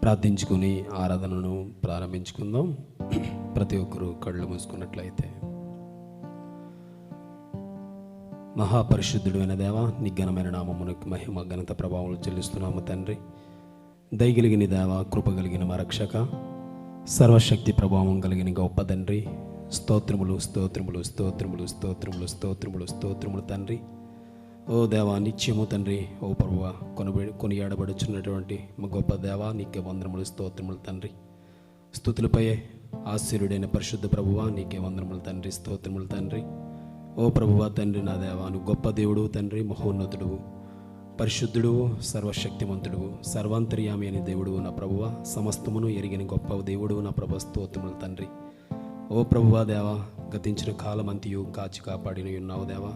ప్రార్థించుకుని ఆరాధనను ప్రారంభించుకుందాం. ప్రతి ఒక్కరూ కళ్ళు మూసుకున్నట్లయితే. మహాపరిశుద్ధుడు అయిన దేవా, నీ ఘనమైన నామమునకు మహిమ ఘనత ప్రభావం చెల్లిస్తున్నాము తండ్రి. దయగలిగిన దేవా, కృప కలిగిన మా రక్షక, సర్వశక్తి ప్రభావం కలిగిన గొప్ప తండ్రి, స్తోత్రములు స్తోత్రములు స్తోత్రములు స్తోత్రములు స్తోత్రములు స్తోత్రములు తండ్రి. ఓ దేవా, నిత్యము తండ్రి, ఓ ప్రభువ, కొనియాడబడుచున్నటువంటి మా గొప్ప దేవా, నీకే వందనములు స్తోత్రములు తండ్రి. స్తుతులపై ఆశ్చర్యుడైన పరిశుద్ధ ప్రభువా, నీకే వందనములు తండ్రి, స్తోత్రములు తండ్రి. ఓ ప్రభువా తండ్రి, నా దేవా, నువ్వు గొప్ప దేవుడు తండ్రి, మహోన్నతుడు, పరిశుద్ధుడు, సర్వశక్తిమంతుడు, సర్వాంతర్యామి అనే దేవుడు నా ప్రభువ, సమస్తమును ఎరిగిన గొప్ప దేవుడు నా ప్రభు, స్తోత్రములు తండ్రి. ఓ ప్రభువా దేవా, గతించిన కాలమంతియు కాచి కాపాడిన ఉన్నావు దేవా.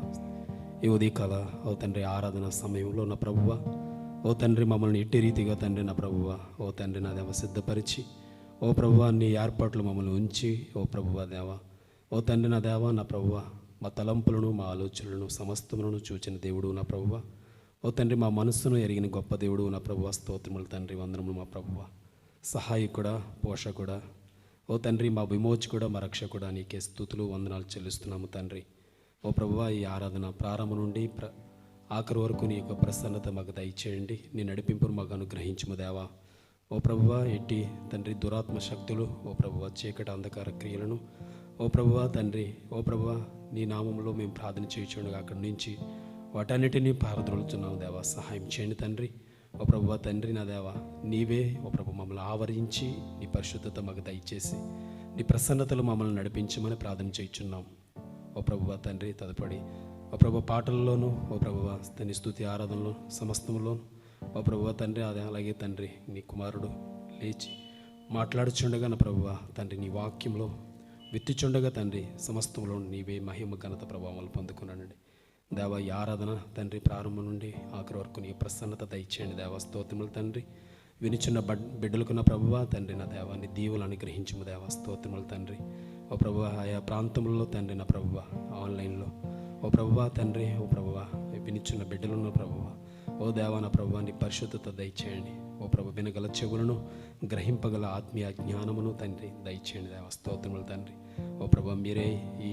ఈ ఉదయకాల ఓ తండ్రి ఆరాధన సమయంలో నా ప్రభువ, ఓ తండ్రి మమ్మల్ని ఎట్టి రీతిగా తండ్రి నా ప్రభువ, ఓ తండ్రి నా దేవ సిద్ధపరిచి, ఓ ప్రభువ నీ ఏర్పాట్లు మమ్మల్ని ఉంచి, ఓ ప్రభువ దేవ, ఓ తండ్రి నా దేవ, నా ప్రభువ మా తలంపులను మా ఆలోచనలను సమస్తములను చూచిన దేవుడు నా ప్రభువ, ఓ తండ్రి మా మనస్సును ఎరిగిన గొప్ప దేవుడు నా ప్రభువ, స్తోత్రములు తండ్రి, వందనములు మా ప్రభువ. సహాయకుడా, పోషకుడా, ఓ తండ్రి మా విమోచకుడా, మా రక్షకుడా, నీకే స్తుతులు వందనాలు చెల్లిస్తున్నాము తండ్రి. ఓ ప్రభువా, ఈ ఆరాధన ప్రారంభం నుండి ఆఖరి వరకు నీ యొక్క ప్రసన్నత మాకు దయచేయండి. నీ నడిపింపును మాకు అనుగ్రహించుము దేవా. ఓ ప్రభువా, ఎట్టి తండ్రి దురాత్మ శక్తులు, ఓ ప్రభువా చీకటి అంధకార క్రియలను, ఓ ప్రభువా తండ్రి, ఓ ప్రభువా నీ నామంలో మేము ప్రార్థన చేయించుండగా అక్కడి నుంచి వాటన్నిటినీ పారద్రోలుచున్నాము దేవా. సహాయం చేయండి తండ్రి. ఓ ప్రభువా తండ్రి, నా దేవా, నీవే ఓ ప్రభు మమ్మల్ని ఆవరించి నీ పరిశుద్ధత మాకు దయచేసి నీ ప్రసన్నతలు మమ్మల్ని నడిపించమని ప్రార్థన చేయించున్నాం. ఓ ప్రభువా తండ్రి, తదుపరి ఓ ప్రభు పాటల్లోనూ, ఓ ప్రభువా తండ్రి స్తుతి ఆరాధనలో సమస్తంలోను, ఓ ప్రభువా తండ్రి, అదే అలాగే తండ్రి నీ కుమారుడు లేచి మాట్లాడుచుండగా నా ప్రభువా తండ్రి నీ వాక్యంలో విత్తుచుండగా తండ్రి సమస్తంలో నీవే మహిమ ఘనత ప్రభావాలు పొందుకున్నానండి దేవా. ఈ ఆరాధన తండ్రి ప్రారంభం నుండి ఆఖరి వరకు నీ ప్రసన్నత దయచేయండి దేవా. స్తోత్రములు తండ్రి. వినిచున్న బిడ్డలకున్న ప్రభువా తండ్రి నా దేవా, నీ దీవులు అనుగ్రహించుము దేవా. స్తోత్రములు తండ్రి. ఓ ప్రభువా ఆయా ప్రాంతంలో తండ్రి నా ప్రభువా ఆన్లైన్లో, ఓ ప్రభువా తండ్రి, ఓ ప్రభువా వినిచున్న బిడ్డలున్న ప్రభువా, ఓ దేవా నా ప్రభువా నీ పరిశుద్ధత దయచేయండి. ఓ ప్రభు వినగల చెవులను, గ్రహింపగల ఆత్మీయ జ్ఞానమును తండ్రి దయచేయండి దేవా. స్తోత్రములు తండ్రి. ఓ ప్రభు మీరే ఈ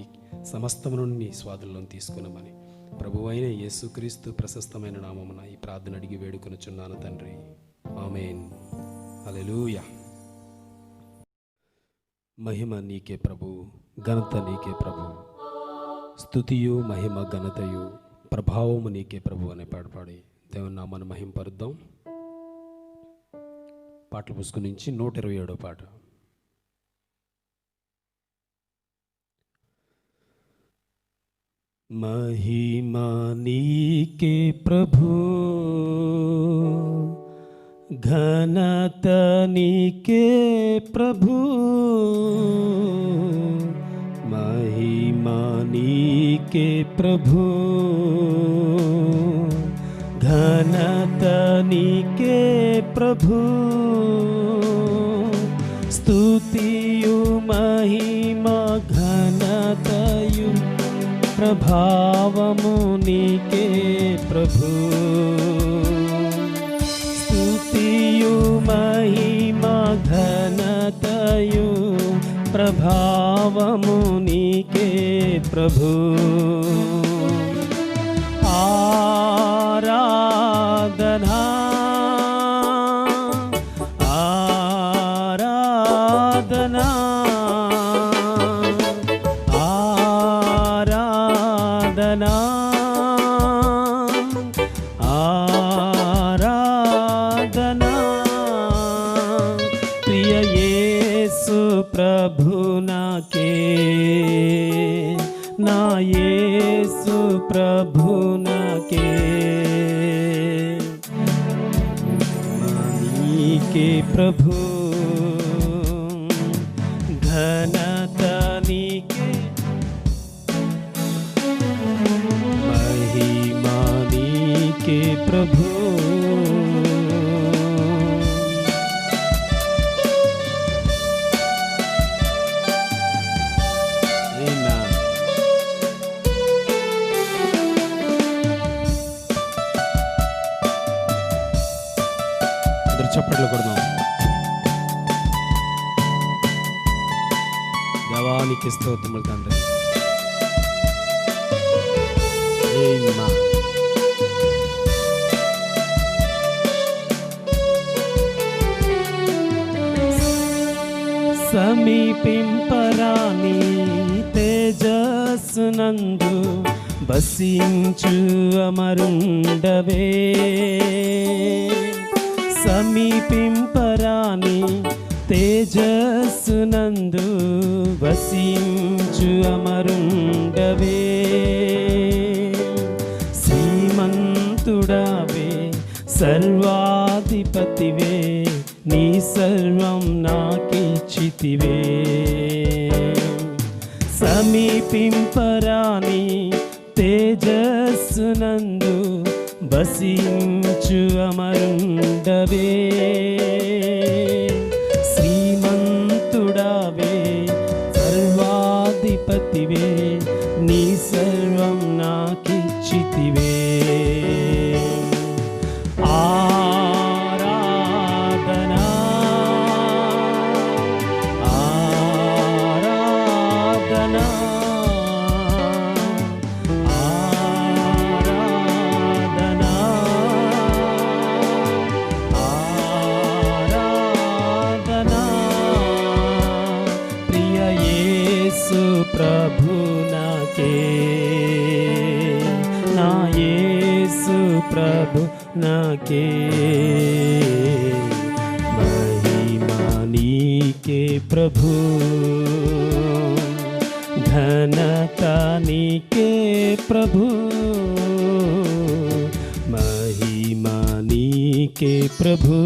సమస్తమును నీ స్వాధులను తీసుకున్నామని ప్రభు అయిన యేసుక్రీస్తు ప్రశస్తమైన నామమున ఈ ప్రార్థన అడిగి వేడుకొనుచున్నాను తండ్రి. ఆమేన్. హల్లెలూయా. మహిమ నీకే ప్రభు, ఘనత నీకే ప్రభు, స్తుతియు మహిమ ఘనతయు ప్రభావము నీకే ప్రభు అనే పాడి దేవుని నామాన్ని మహింపరుద్దాం. పాటల పుస్తకం నుంచి 127వ పాట. మహిమ నీకే ప్రభు, ఘనత నీకే ప్రభు, మహిమ నీకే ప్రభు, ఘనత నీకే ప్రభు, స్తుతియు మహిమ ఘనతయు ప్రభావము నీకే ప్రభు, స్తుతియు మహిమ ఘనతయు ప్రభావము నీకే ప్రభు. ఆరాధనా ఆరాధనా ఆరాధనా ఆరాధనా ప్రియ యేసు ప్రభునాకే, నా యేసు ప్రభునాకే, నీకే ప్రభు, ఘనత నీకే, మహిమా నీకే ప్రభు. చప్పట్లు కొడదాం. దేవానికి స్తోత్రములు తండ్రి. ఆమేన్. సమీపింపరాని తేజస్సునందు వసించు అమరుండవే, సమీపింపరాని తేజస్సునందు వసించు అమరుండవే, శ్రీమంతుడావే సర్వాధిపతివే, నీ సర్వం నాకిచ్చితివే, సమీపింపరాని తేజస్సునందు వసించు అమరుండవే, శ్రీమంతుడావే సర్వాధిపతివే, నీ సర్వం నాకిచ్చితివే. ప్రభు నాకే, నా యేసు ప్రభు నాకే, మహిమా నీకే ప్రభు, ఘనత నీకే ప్రభు, మహిమా నీకే ప్రభు.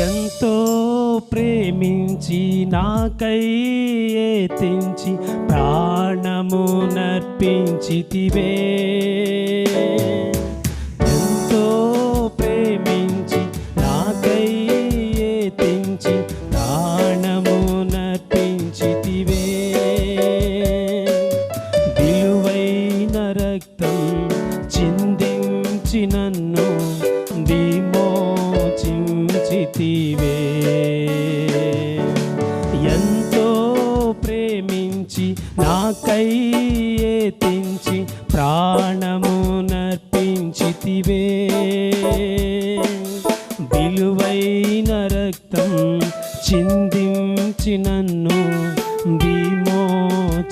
ఎంతో ప్రేమించి నాకై ఏతించి ప్రాణము నర్పించితివే, ఎంతో ప్రేమించి నాకై ఏతించి ప్రాణము నర్పించితివే, విలువైన రక్తం చిందించి నన్ను విమోచించితివే, ఎంతో ప్రేమించి నాకై ఏతించి ప్రాణము నర్పించితివే, విలువైన రక్తం చిందించి నన్ను విమోచించితివే.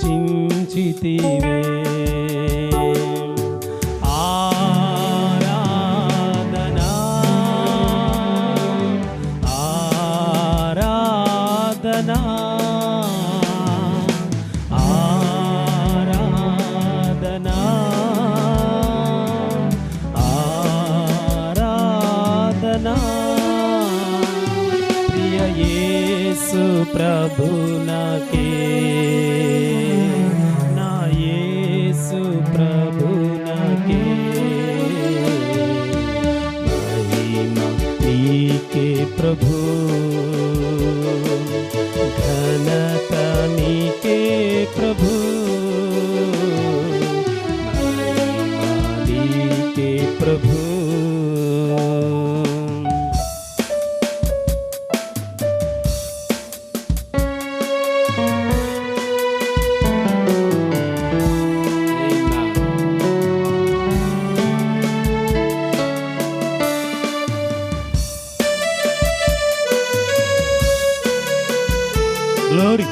ప్రియ యేసు ప్రభు నాకే, నా యేసు ప్రభు నాకే, మహిమా నీకే ప్రభు, ఘనత నీకే ప్రభు, మహిమా నీకే ప్రభు. Glory.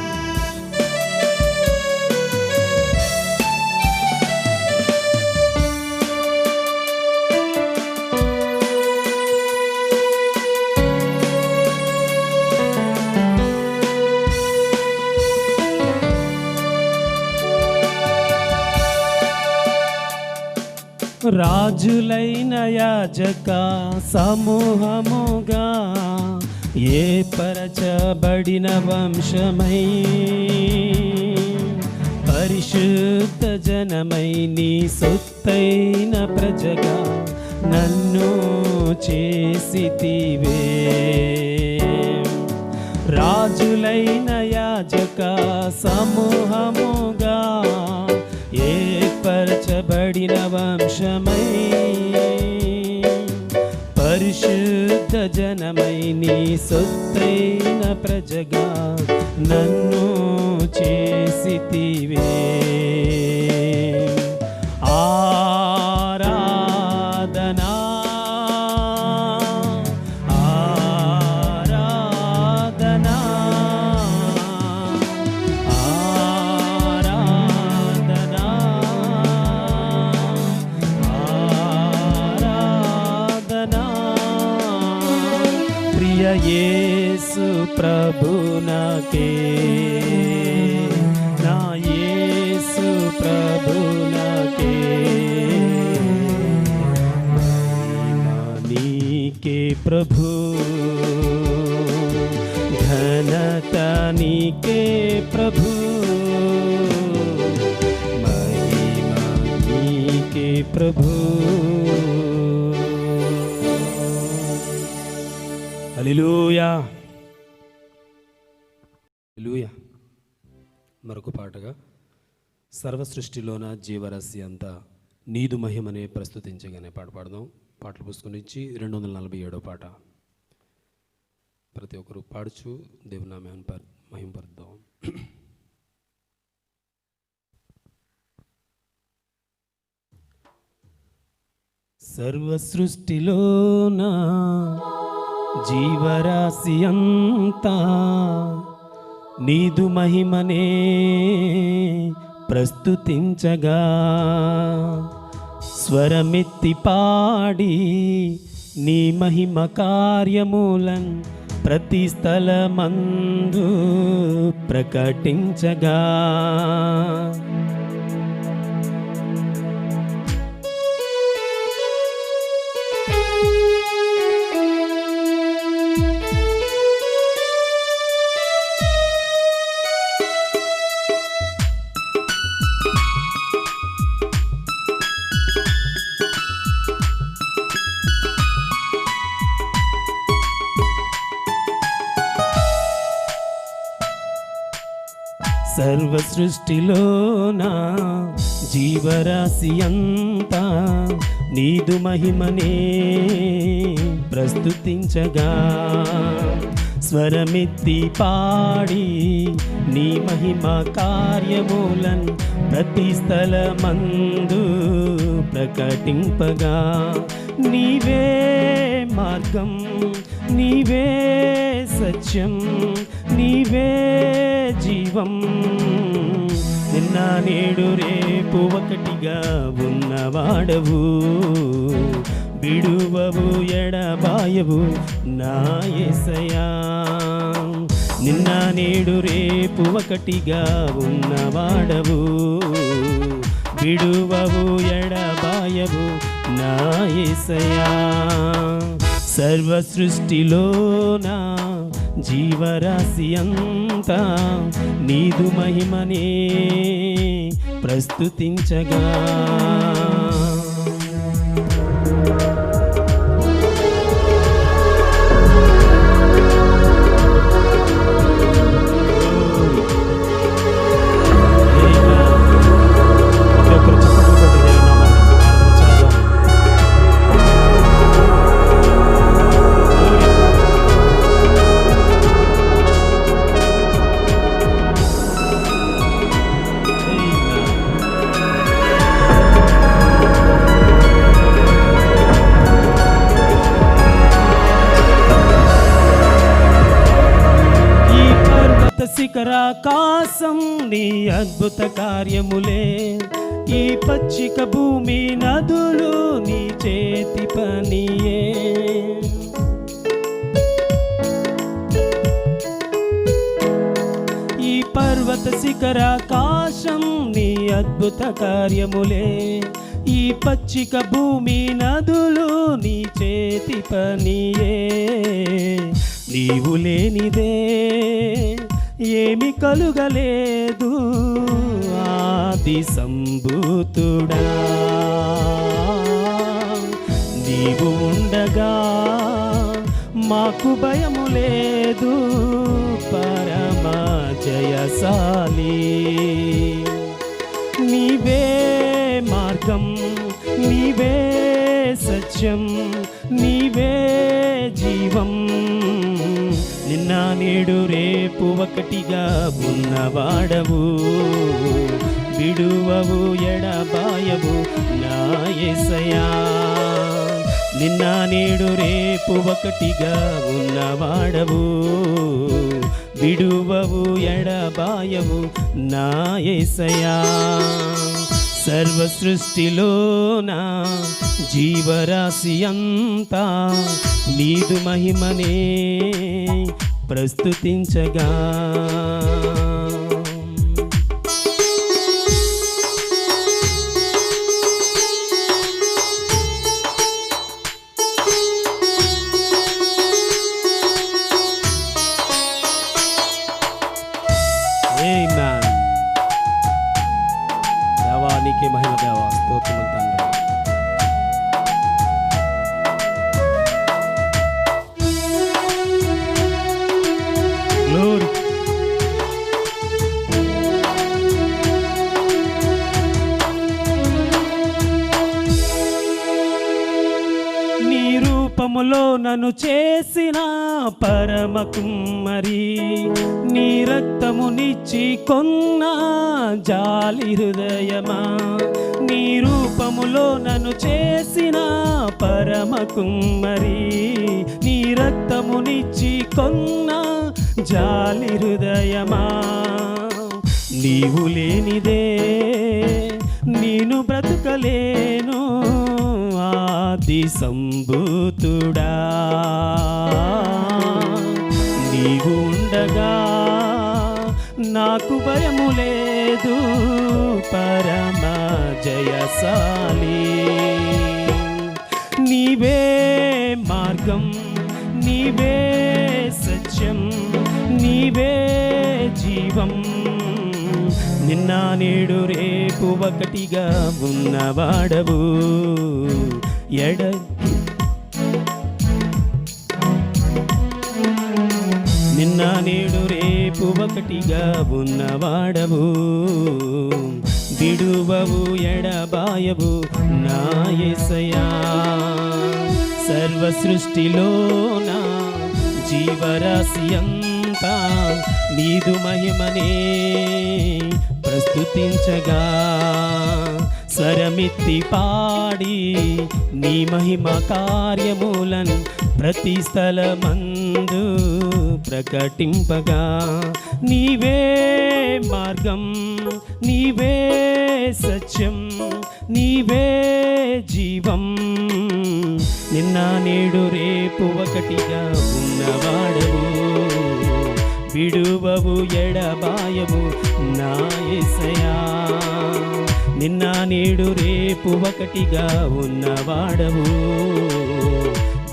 రాజులైన యాజక సమూహముగా ఏర్పరచబడిన వంశమై పరిశుద్ధ జనమై నీ సొత్తైన ప్రజగా నన్ను చేసితివే. రాజులైన యాజక సమూహముగా ఏర్పరచబడిన వంశమై పరిశుద్ధ జనమై నీ సొత్తైన ప్రజగా నన్ను చేసితివే. ఆరాధనా ఆరాధనా ఆరాధనా ఆరాధనా ప్రియ యేసు ప్రభునకే నా యేసు ప్రభునకే మహిమ నీకే ప్రభు ఘనత నీకే ప్రభు మహిమ నీకే ప్రభు. హల్లెలూయా హల్లెలూయా. మరొక పాటగా సర్వ సృష్టిలోన జీవరాశి అంతా నీదు మహిమనే ప్రస్తుతించగానే పాట పాడదాం. పాటల పుస్తకం నుంచి 247వ పాట. ప్రతి ఒక్కరు పాడుచు దేవుని నామాన్ని మహిమపరుద్దాం. సర్వ సృష్టిలోన జీవరాశి అంతా నీదు మహిమనే ప్రస్తుతించగా స్వరమెత్తి పాడి నీ మహిమ కార్యములన్ ప్రతి స్థలమందు ప్రకటించగా సర్వ సృష్టిలోన జీవరాశి అంతా నీదు మహిమనే ప్రస్తుతించగా స్వరమెత్తి పాడి నీ మహిమ కార్యములన్ ప్రతి స్థలమందు ప్రకటింపగా నీవే మార్గం నీవే సత్యం నీవే జీవం నిన్న నేడు రేపు ఒకటిగా ఉన్నవాడవు విడువవు ఎడబాయవు నా యేసయ్యా నిన్న నేడు రేపు ఒకటిగా ఉన్నవాడవు విడువవు ఎడబాయవు నా యేసయ్యా సర్వ సృష్టిలోనా జీవరాశి అంతా నీదు మహిమనే ప్రస్తుతించగా శిఖరాకాశం నీ అద్భుత కార్యములే ఈ పచ్చిక భూమి నదులు నీ చేతి పనియే ఈ పర్వత శిఖరాకాశం నీ అద్భుత కార్యములే ఈ పచ్చిక భూమి నదులు నీ చేతి పనియే నీవు లేనిదే ఏమి కలుగలేదు ఆది సంభూతుడా. నీవు ఉండగా మాకు భయము లేదు పరమ జయశాలి. నీవే మార్గం, నీవే సత్యం, నీవే జీవం. నిన్న నేడు రేపు ఒకటిగా ఉన్నవాడవు, విడువవు ఎడబాయవు నా యేసయ్యా. నిన్న నేడు రేపు ఒకటిగా ఉన్నవాడవు, విడువవు ఎడబాయవు నా యేసయ్యా. సర్వ సృష్టిలోన జీవరాశి అంతా నీదు మహిమనే ప్రస్తుతించగా. దేవానికి మహిమ దేవా, స్తోత్రములు తండ్రి. గ్లోరీ. నీ రూపములో నన్ను చేసిన పరమ కుమ్మరి, నీ రక్తమునిచ్చి కొన్న జాలి హృదయమా. నీ రూపములో నన్ను చేసిన పరమ కుమ్మరి, నీ రక్తమునిచ్చి కొన్న జాలి హృదయమా. నీవు లేనిదే నేను బ్రతుకలేను ఆది సంభూతుడా. నీవు ఉండగా నాకు భయము లేదు పరమ జయశాలి. నీవే మార్గం, నీవే సత్యం, నీవే జీవం. నిన్న నేడు రేపు ఒకటిగా ఉన్నవాడవు, నిన్న నేడు రేపు ఒకటిగా ఉన్నవాడవు, విడువవు ఎడబాయవు నా యేసయ్యా. సర్వ సృష్టిలోన జీవరాశి అంతా నీదు మహిమనే ప్రస్తుతించగా. స్వరమిత్తి పాడి నీ మహిమ కార్యములను ప్రతి స్థలమందు ప్రకటింపగా. నీవే మార్గం, నీవే సత్యం, నీవే జీవం. నిన్న నేడు రేపు ఒకటిగా ఉన్నవాడవు, విడువవు ఎడబాయవు నా యేసయ్యా. నిన్న నేడు రేపు ఒకటిగా ఉన్నవాడవు,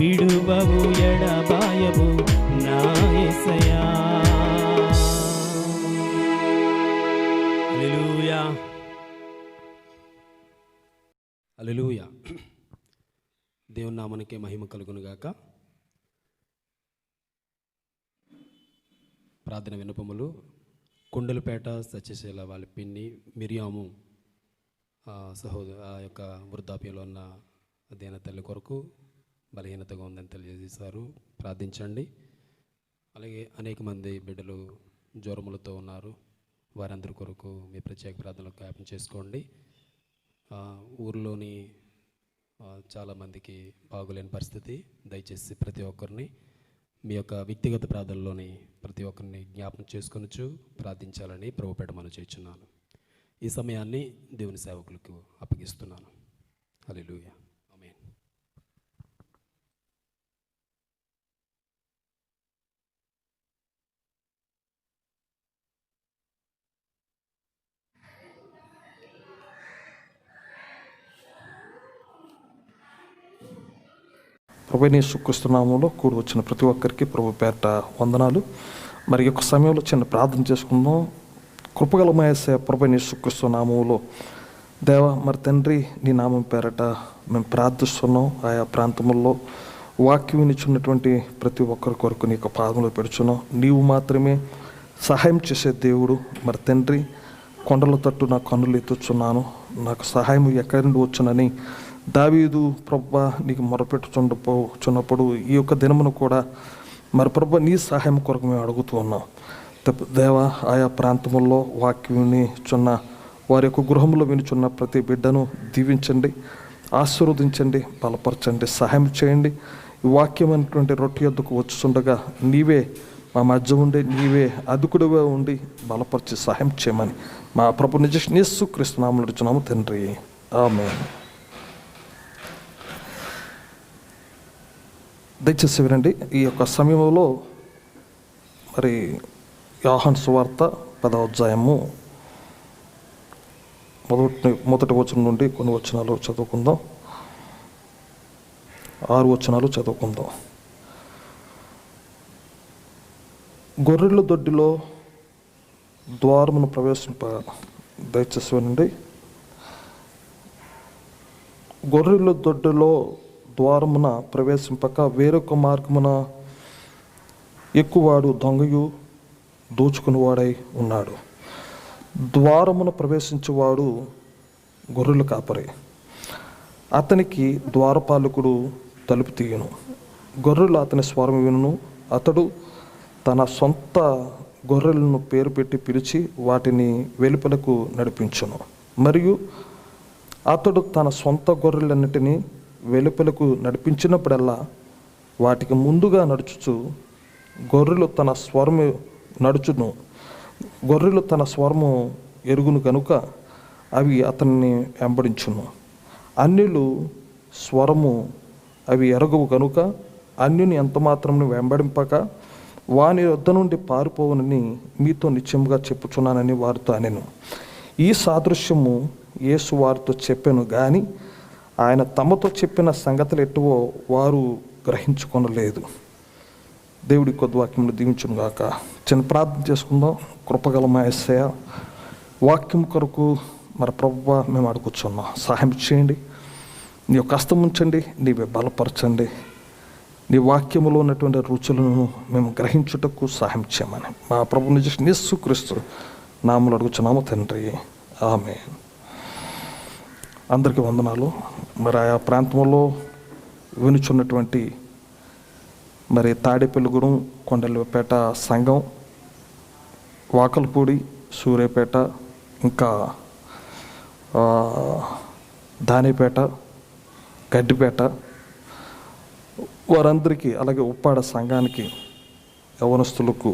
విడువవు ఎడబాయవు నా యేసయ్యా. హల్లెలూయా, హల్లెలూయా. దేవుని నామమునకే మహిమ కలుగును గాక. ప్రార్థన విన్నపములు. కొండలపేట సత్యశీల వాళ్ళ పిన్ని మిరియాము ఆ యొక్క వృద్ధాప్యంలో ఉన్న అదేన తల్లి కొరకు బలహీనతగా ఉందని తెలియజేశారు. ప్రార్థించండి. అలాగే అనేక మంది బిడ్డలు జ్వరములతో ఉన్నారు, వారందరి కొరకు మీ ప్రత్యేక ప్రార్థనలు జ్ఞాపకం చేసుకోండి. ఊర్లోని చాలామందికి బాగోలేని పరిస్థితి. దయచేసి ప్రతి ఒక్కరిని మీ యొక్క వ్యక్తిగత ప్రార్థనలోని ప్రతి ఒక్కరిని జ్ఞాపకం చేసుకొనొచ్చు ప్రార్థించాలని ప్రభుపేట మనం చేస్తున్నాను. ఈ సమయాన్ని దేవుని సేవకులకు అప్పగిస్తున్నాను. హల్లెలూయా, ఆమేన్. ప్రభువైన యేసుక్రీస్తు నామములో కూడి వచ్చిన ప్రతి ఒక్కరికి ప్రభు పేరట వందనాలు. మరి యొక్క సమయంలో చిన్న ప్రార్థన చేసుకుందాం. కృపగల యేసయ్య ప్రభువైన యేసుక్రీస్తు నామములో దేవా, మరి తండ్రి, నీ నామం పేరట మేము ప్రార్థిస్తున్నాం. ఆయా ప్రాంతముల్లో వాక్యం వినిచున్నటువంటి ప్రతి ఒక్కరి కొరకు నీ యొక్క పాదములో పెడుచున్నాం. నీవు మాత్రమే సహాయం చేసే దేవుడు. మరి తండ్రి, కొండల తట్టు నా కన్నులు ఎత్తుచున్నాను, నాకు సహాయం ఎక్కడి నుండి వచ్చునని దావీదు ప్రభువా నీకు మొరపెట్టుచున్నప్పుడు ఈ యొక్క దినమును కూడా మరి ప్రభువా నీ సహాయం కొరకు మేము అడుగుతూ ఉన్నాం. దేవా, ఆయా ప్రాంతముల్లో వాక్యం వినిచున్న వారి యొక్క గృహంలో వినిచున్న ప్రతి బిడ్డను దీవించండి, ఆశీర్వదించండి, బలపరచండి, సహాయం చేయండి. ఈ వాక్యం అనేటువంటి రొట్టె యొద్దకు వచ్చుచుండగా నీవే మా మధ్య ఉండి, నీవే అదుకుడుగా ఉండి బలపరిచి సహాయం చేయమని మా ప్రభు యేసుక్రీస్తు నామములో అడుగుచున్నాము తండ్రి, ఆమేన్. దయచేసి వినండి. ఈ యొక్క సమయంలో మరి యోహాను సువార్త 10వ అధ్యాయము మొదటి వచనం నుండి కొన్ని వచనాలు చదువుకుందాం. 6 వచనాలు చదువుకుందాం. గొర్రెల దొడ్డిలో ద్వారమును ప్రవేశింప, దయచేసి వినండి. గొర్రెల దొడ్డిలో ద్వారమున ప్రవేశింపక వేరొక మార్గమున ఎక్కువాడు దొంగయు దోచుకునివాడై ఉన్నాడు. ద్వారమున ప్రవేశించేవాడు గొర్రెల కాపరి. అతనికి ద్వారపాలకుడు తలుపు తీయను. గొర్రెలు అతని స్వరం వినును. అతడు తన సొంత గొర్రెలను పేరు పెట్టి పిలిచి వాటిని వెలుపలకు నడిపించును. మరియు అతడు తన సొంత గొర్రెలన్నిటినీ వెలుపలకు నడిపించినప్పుడల్లా వాటికి ముందుగా నడుచుచు గొర్రెలు తన స్వరము ఎరుగును కనుక అవి అతన్ని వెంబడించును. అన్యులు స్వరము అవి ఎరగవు కనుక అన్యుని ఎంత మాత్రం వెంబడింపక వాని వద్ద నుండి పారిపోవనని మీతో నిశ్చయముగా చెప్పుచున్నానని వారితో అనెను. ఈ సాదృశ్యము యేసు వారితో చెప్పాను కానీ ఆయన తమతో చెప్పిన సంగతులు ఎట్టువో వారు గ్రహించుకొనలేదు. దేవుడి కొద్ది వాక్యమును దీవించును గాక. చిన్న ప్రార్థన చేసుకుందాం. కృపగల యేసయ్య, వాక్యం కొరకు మరి ప్రభువా మేము అడుగుచున్నాం, సహాయం చేయండి. నీ యొక్క హస్తం ఉంచండి, నీవే బలపరచండి. నీ వాక్యములో ఉన్నటువంటి రుచులను మేము గ్రహించుటకు సహాయం చేయమని మా ప్రభు యేసుక్రీస్తు నామములో అడుగుచున్నాము తండ్రి, ఆమేన్. అందరికీ వందనాలు. మరి ఆయా ప్రాంతంలో వినుచున్నటువంటి మరి తాడేపల్లిగూడెం, కొండలపేట సంఘం, వాకలపూడి, సూర్యాపేట, ఇంకా దానిపేట, గడ్డిపేట వారందరికీ, అలాగే ఉప్పాడ సంఘానికి, యవనస్తులకు,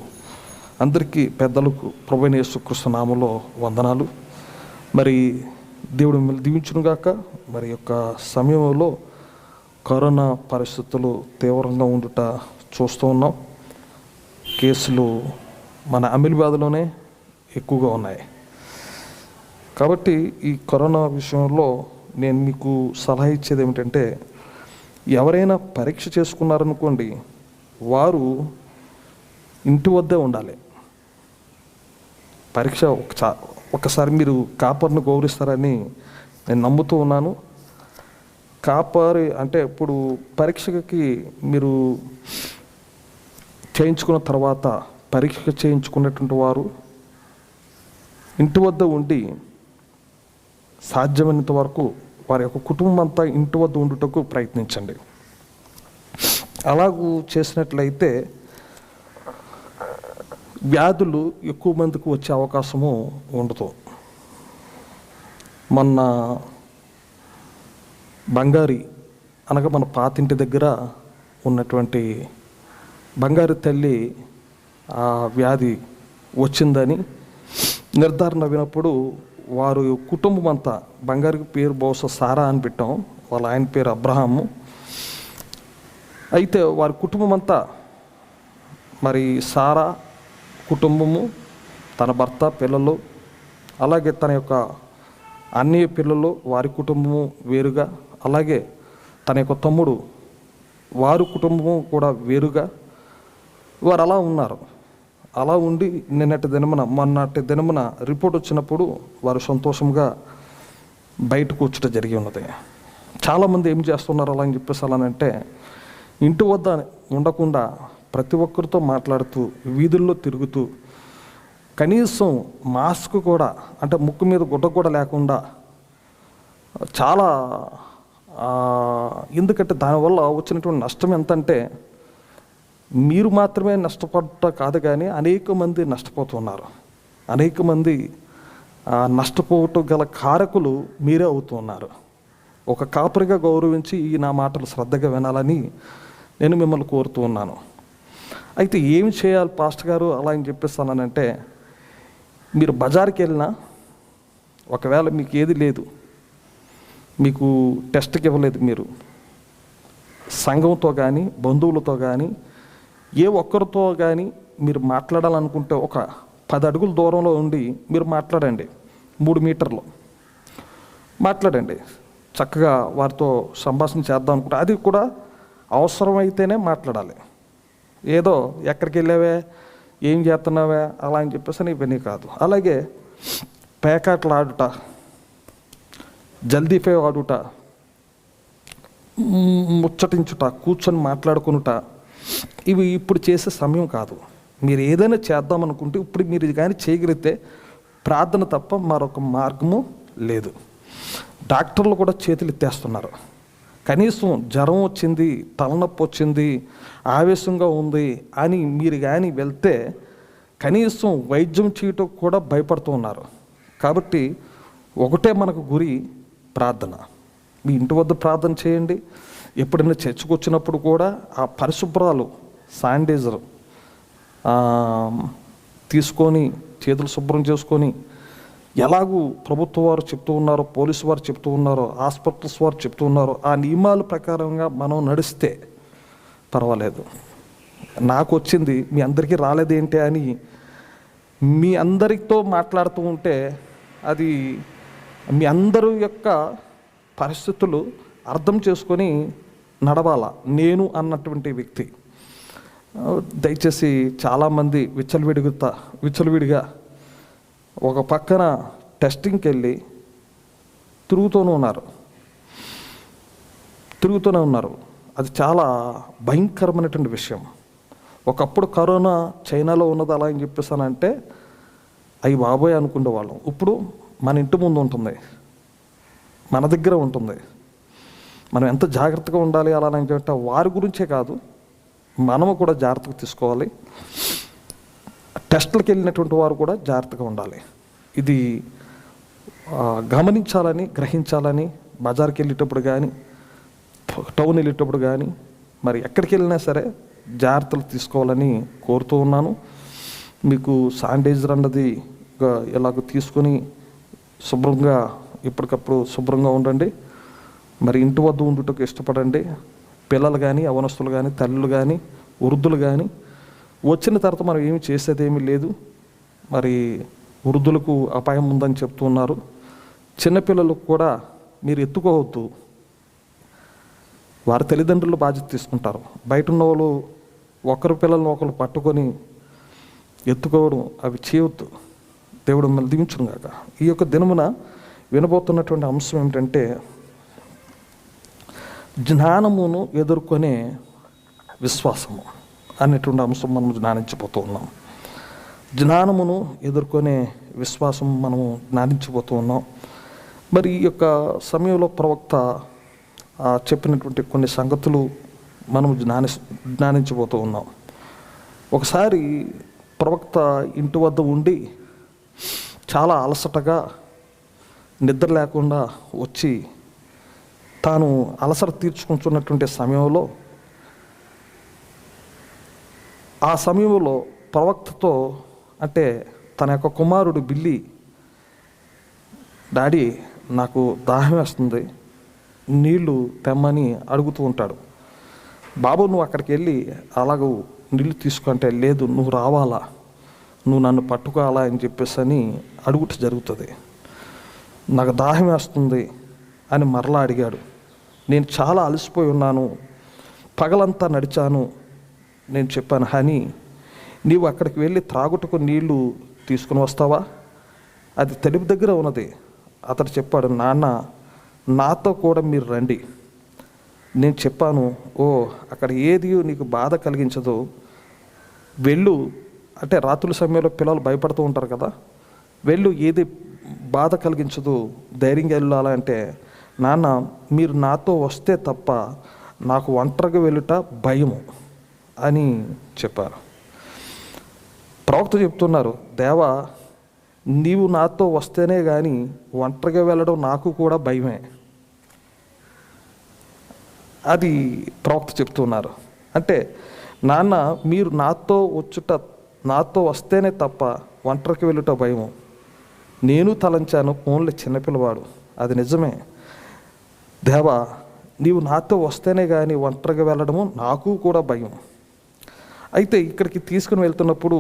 అందరికీ పెద్దలకు ప్రభువైన యేసుక్రీస్తు నామములో వందనాలు. మరి దేవుడు మిమ్మల్ని దీవించునుగాక. మరి యొక్క సమయంలో కరోనా పరిస్థితులు తీవ్రంగా ఉండుట చూస్తూ ఉన్నాం. కేసులు మన అమీర్బాద్లోనే ఎక్కువగా ఉన్నాయి. కాబట్టి ఈ కరోనా విషయంలో నేను మీకు సలహా ఇచ్చేది ఏమిటంటే, ఎవరైనా పరీక్ష చేసుకున్నారనుకోండి, వారు ఇంటి వద్దే ఉండాలి. పరీక్ష ఒకసారి మీరు కాపర్ను గౌరవిస్తారని నేను నమ్ముతూ ఉన్నాను. కాపరి అంటే ఇప్పుడు పరీక్షకి మీరు చేయించుకున్న తర్వాత పరీక్ష చేయించుకున్నటువంటి వారు ఇంటి వద్ద ఉండి సాధ్యమైనంత వరకు వారి యొక్క కుటుంబం అంతా ఇంటి వద్ద ఉండుటకు ప్రయత్నించండి. అలాగూ చేసినట్లయితే వ్యాధులు ఎక్కువ మందికి వచ్చే అవకాశము ఉండదు. మొన్న బంగారి అనగా మన పాతింటి దగ్గర ఉన్నటువంటి బంగారు తల్లి ఆ వ్యాధి వచ్చిందని నిర్ధారణ వినప్పుడు వారు కుటుంబం అంతా, బంగారికి పేరు బహుశా సారా అని పెట్టాం, వాళ్ళ ఆయన పేరు అబ్రహాము. అయితే వారి కుటుంబం అంతా, మరి సారా కుటుంబము, తన భర్త, పిల్లలు, అలాగే తన యొక్క అన్నయ్య పిల్లలు, వారి కుటుంబము వేరుగా, అలాగే తన యొక్క తమ్ముడు వారి కుటుంబం కూడా వేరుగా వారు అలా ఉన్నారు. అలా ఉండి మొన్నటి దినమున రిపోర్ట్ వచ్చినప్పుడు వారు సంతోషంగా బయటకు వచ్చుట జరిగి ఉన్నది. చాలామంది ఏం చేస్తున్నారు అలా అని చెప్పేసి అలానంటే, ఇంటి వద్ద ఉండకుండా ప్రతి ఒక్కరితో మాట్లాడుతూ వీధుల్లో తిరుగుతూ కనీసం మాస్క్ కూడా, అంటే ముక్కు మీద గుడ్డ కూడా లేకుండా చాలా, ఎందుకంటే దానివల్ల వచ్చినటువంటి నష్టం ఎంతంటే మీరు మాత్రమే నష్టపడ్డ కాదు కానీ అనేక మంది నష్టపోతున్నారు. అనేక మంది నష్టపోవటం గల కారకులు మీరే అవుతున్నారు. ఒక కాపరిగా గౌరవించి ఈ నా మాటలు శ్రద్ధగా వినాలని నేను మిమ్మల్ని కోరుతూ ఉన్నాను. అయితే ఏమి చేయాలి పాస్టర్ గారు అలా అని చెప్పేస్తానంటే, మీరు బజార్కి వెళ్ళినా ఒకవేళ మీకు ఏది లేదు, మీకు టెస్ట్కి ఇవ్వలేదు, మీరు సంఘంతో కానీ బంధువులతో కానీ ఏ ఒక్కరితో కానీ మీరు మాట్లాడాలనుకుంటే ఒక 10 అడుగుల దూరంలో ఉండి మీరు మాట్లాడండి. 3 మీటర్లు మాట్లాడండి. చక్కగా వారితో సంభాషణ చేద్దాం అనుకుంటే అది కూడా అవసరమైతేనే మాట్లాడాలి. ఏదో ఎక్కడికి వెళ్ళావే, ఏం చేస్తున్నావే అలా అని చెప్పేసి ఇవన్నీ కాదు. అలాగే పేకాట్లు ఆడుట, జల్దీఫే ఆడుట, ముచ్చటించుట, కూర్చొని మాట్లాడుకునుట, ఇవి ఇప్పుడు చేసే సమయం కాదు. మీరు ఏదైనా చేద్దామనుకుంటే ఇప్పుడు మీరు కానీ చేయగలిగితే ప్రార్థన తప్ప మరొక మార్గము లేదు. డాక్టర్లు కూడా చేతులు ఎత్తేస్తున్నారు. కనీసం జ్వరం వచ్చింది, తలనొప్పి వచ్చింది, ఆవేశంగా ఉంది అని మీరు కానీ వెళ్తే కనీసం వైద్యం చేయటం కూడా భయపడుతూ ఉన్నారు. కాబట్టి ఒకటే మనకు గురి, ప్రార్థన. మీ ఇంటి వద్ద ప్రార్థన చేయండి. ఎప్పుడైనా చర్చకు వచ్చినప్పుడు కూడా ఆ పరిశుభ్రాలు, శానిటైజర్ తీసుకొని చేతులు శుభ్రం చేసుకొని, ఎలాగూ ప్రభుత్వ వారు చెప్తూ ఉన్నారో, పోలీసు వారు చెప్తూ ఉన్నారో, హాస్పిటల్స్ వారు చెప్తూ ఉన్నారో ఆ నియమాల ప్రకారంగా మనం నడిస్తే పర్వాలేదు. నాకు వచ్చింది మీ అందరికీ రాలేదేంటి అని మీ అందరితో మాట్లాడుతూ ఉంటే అది మీ అందరి యొక్క పరిస్థితులు అర్థం చేసుకొని నడవాలా. నేను అన్నటువంటి వ్యక్తి దయచేసి చాలామంది విచ్చలవిడిగా ఒక పక్కన టెస్టింగ్కి వెళ్ళి తిరుగుతూనే ఉన్నారు. అది చాలా భయంకరమైనటువంటి విషయం. ఒకప్పుడు కరోనా చైనాలో ఉన్నది అలా అని చెప్పేసానంటే అవి బాబోయ్ అనుకునే వాళ్ళం. ఇప్పుడు మన ఇంటి ముందు ఉంటుంది, మన దగ్గర ఉంటుంది. మనం ఎంత జాగ్రత్తగా ఉండాలి అలా అని చెప్పి వారి గురించే కాదు, మనము కూడా జాగ్రత్తగా తీసుకోవాలి. టెస్టులకు వెళ్ళినటువంటి వారు కూడా జాగ్రత్తగా ఉండాలి. ఇది గమనించాలని, గ్రహించాలని బజార్కి వెళ్ళేటప్పుడు కానీ, టౌన్ వెళ్ళేటప్పుడు కానీ, మరి ఎక్కడికి వెళ్ళినా సరే జాగ్రత్తలు తీసుకోవాలని కోరుతూ ఉన్నాను. మీకు శానిటైజర్ అన్నది ఎలాగో తీసుకొని శుభ్రంగా ఎప్పటికప్పుడు శుభ్రంగా ఉండండి. మరి ఇంటి వద్ద ఉండుటకు ఇష్టపడండి. పిల్లలు కానీ, అవనస్తులు కానీ, తల్లులు కానీ, వృద్ధులు కానీ వచ్చిన తర్వాత మనం ఏమి చేసేదేమీ లేదు. మరి వృద్ధులకు అపాయం ఉందని చెప్తున్నారు. చిన్నపిల్లలకు కూడా మీరు ఎత్తుకోవద్దు, వారి తల్లిదండ్రులు బాధ్యత తీసుకుంటారు. బయట ఉన్న వాళ్ళు ఒకరి పిల్లలను ఒకరు పట్టుకొని ఎత్తుకోవడం అవి చేయవద్దు. దేవుడు మిమ్మల్ని దీవించును గాక. ఈ యొక్క దినమున వినబోతున్నటువంటి అంశం ఏమిటంటే, జ్ఞానమును ఎదుర్కొనే విశ్వాసము అనేటువంటి అంశం మనం జ్ఞానించబోతూ ఉన్నాం. జ్ఞానమును ఎదుర్కొనే విశ్వాసం మనము జ్ఞానించబోతూ ఉన్నాం. మరి ఈ యొక్క సమయంలో ప్రవక్త చెప్పినటువంటి కొన్ని సంగతులు మనం జ్ఞానించబోతూ ఉన్నాం. ఒకసారి ప్రవక్త ఇంటి వద్ద ఉండి చాలా అలసటగా, నిద్ర లేకుండా వచ్చి తాను అలసట తీర్చుకుంటున్నటువంటి సమయంలో, ఆ సమయంలో ప్రవక్తతో, అంటే తన యొక్క కుమారుడు బిల్లి, డాడీ నాకు దాహం వేస్తుంది, నీళ్లు తెమ్మని అడుగుతూ ఉంటాడు. బాబు నువ్వు అక్కడికి వెళ్ళి అలాగూ నీళ్ళు తీసుకుంటే, లేదు నువ్వు రావాలా, నువ్వు నన్ను పట్టుకోవాలా అని చెప్పేసి అని అడుగుట జరుగుతుంది. నాకు దాహం వేస్తుంది అని మరలా అడిగాడు. నేను చాలా అలసిపోయి ఉన్నాను, పగలంతా నడిచాను. నేను చెప్పాను, హనీ నీవు అక్కడికి వెళ్ళి త్రాగుటకు నీళ్లు తీసుకుని వస్తావా? అది తలుపు దగ్గర ఉన్నది. అతడు చెప్పాడు, నాన్న నాతో కూడా మీరు రండి. నేను చెప్పాను, ఓ అక్కడ ఏది నీకు బాధ కలిగించదు, వెళ్ళు. అంటే రాత్రుల సమయంలో పిల్లలు భయపడుతూ ఉంటారు కదా, వెళ్ళు, ఏది బాధ కలిగించదు, ధైర్యంగా వెళ్ళాలంటే, నాన్న మీరు నాతో వస్తే తప్ప నాకు ఒంటరిగా వెళ్ళుట భయము అని చెప్పారు. ప్రవక్త చెప్తున్నారు, దేవా నీవు నాతో వస్తేనే కానీ ఒంటరిగా వెళ్ళడం నాకు కూడా భయమే. అది ప్రవక్త చెప్తున్నారు. అంటే నాన్న మీరు నాతో వస్తేనే తప్ప ఒంటరికి వెళ్ళుట భయము. నేను తలంచాను, ఓన్లీ చిన్నపిల్లవాడు, అది నిజమే. దేవా నీవు నాతో వస్తేనే కానీ ఒంటరిగా వెళ్ళడము నాకు కూడా భయం. అయితే ఇక్కడికి తీసుకుని వెళ్తున్నప్పుడు,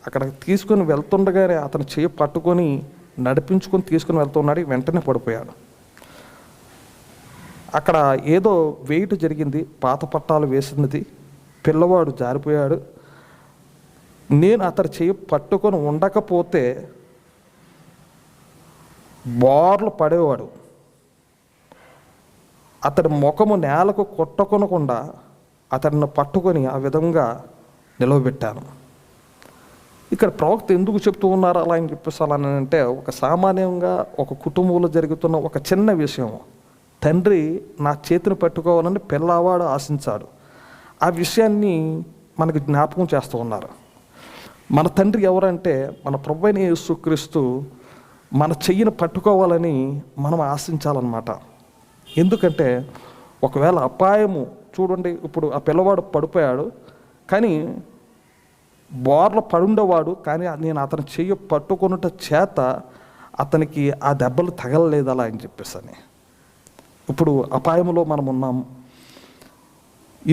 అక్కడికి తీసుకుని వెళ్తుండగానే అతను చేయి పట్టుకొని నడిపించుకొని తీసుకుని వెళ్తున్నాడు. వెంటనే పడిపోయాడు. అక్కడ ఏదో వెయిట్ జరిగింది, పాత పట్టాలు వేసినది, పిల్లవాడు జారిపోయాడు. నేను అతని చేయి పట్టుకొని ఉండకపోతే బోర్లు పడేవాడు. అతడి ముఖము నేలకు కొట్టకొనకుండా అతడిని పట్టుకొని ఆ విధంగా నిలవబెట్టాను. ఇక్కడ ప్రవక్త ఎందుకు చెప్తూ ఉన్నారు అలా అని చెప్పేసి అలా అంటే, ఒక సామాన్యంగా ఒక కుటుంబంలో జరుగుతున్న ఒక చిన్న విషయం. తండ్రి నా చేతిని పట్టుకోవాలని పిల్లవాడు ఆశించాడు. ఆ విషయాన్ని మనకు జ్ఞాపకం చేస్తూ ఉన్నారు. మన తండ్రి ఎవరంటే మన ప్రభువైన యేసుక్రీస్తు మన చెయ్యిని పట్టుకోవాలని మనం ఆశించాలన్నమాట. ఎందుకంటే ఒకవేళ అపాయము, చూడండి ఇప్పుడు ఆ పిల్లవాడు పడిపోయాడు, కానీ బోర్ల పడుండేవాడు, కానీ నేను అతని చెయ్యి పట్టుకొనుట చేత అతనికి ఆ దెబ్బలు తగలలేదు అలా అని చెప్పేసి అని. ఇప్పుడు అపాయంలో మనం ఉన్నాము,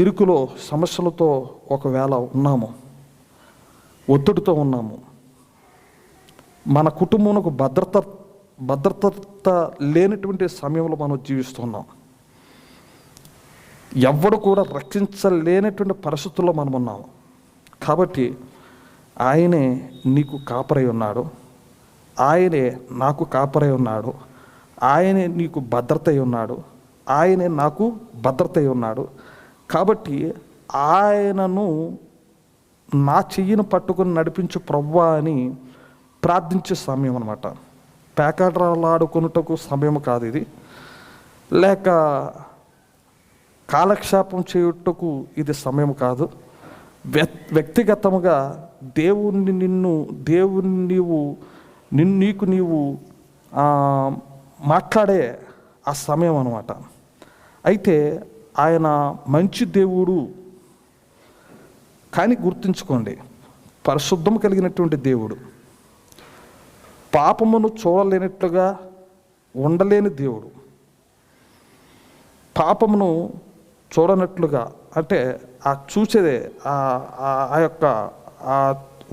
ఇరుకులో సమస్యలతో ఒకవేళ ఉన్నాము, ఒత్తిడితో ఉన్నాము, మన కుటుంబంకు భద్రత లేనటువంటి సమయంలో మనం జీవిస్తున్నాం. ఎవ్వడు కూడా రక్షించలేనటువంటి పరిస్థితుల్లో మనం ఉన్నాము. కాబట్టి ఆయనే నీకు కాపరై ఉన్నాడు, ఆయనే నాకు కాపరై ఉన్నాడు, ఆయనే నీకు భద్రత అయి ఉన్నాడు, ఆయనే నాకు భద్రత అయి ఉన్నాడు. కాబట్టి ఆయనను నా చెయ్యిని పట్టుకుని నడిపించు ప్రభువా అని ప్రార్థించే సమయం అన్నమాట. పేకాటలాడుకొనుటకు సమయం కాదు ఇది, లేక కాలక్షేపం చేయుటకు ఇది సమయం కాదు. వ్యక్తిగతముగా నీకు నీవు మాట్లాడే ఆ సమయం అన్నమాట. అయితే ఆయన మంచి దేవుడు, కానీ గుర్తుంచుకోండి, పరిశుద్ధం కలిగినటువంటి దేవుడు, పాపమును చూడలేనట్లుగా ఉండలేని దేవుడు. పాపమును చూడనట్లుగా అంటే ఆ చూసేదే ఆ యొక్క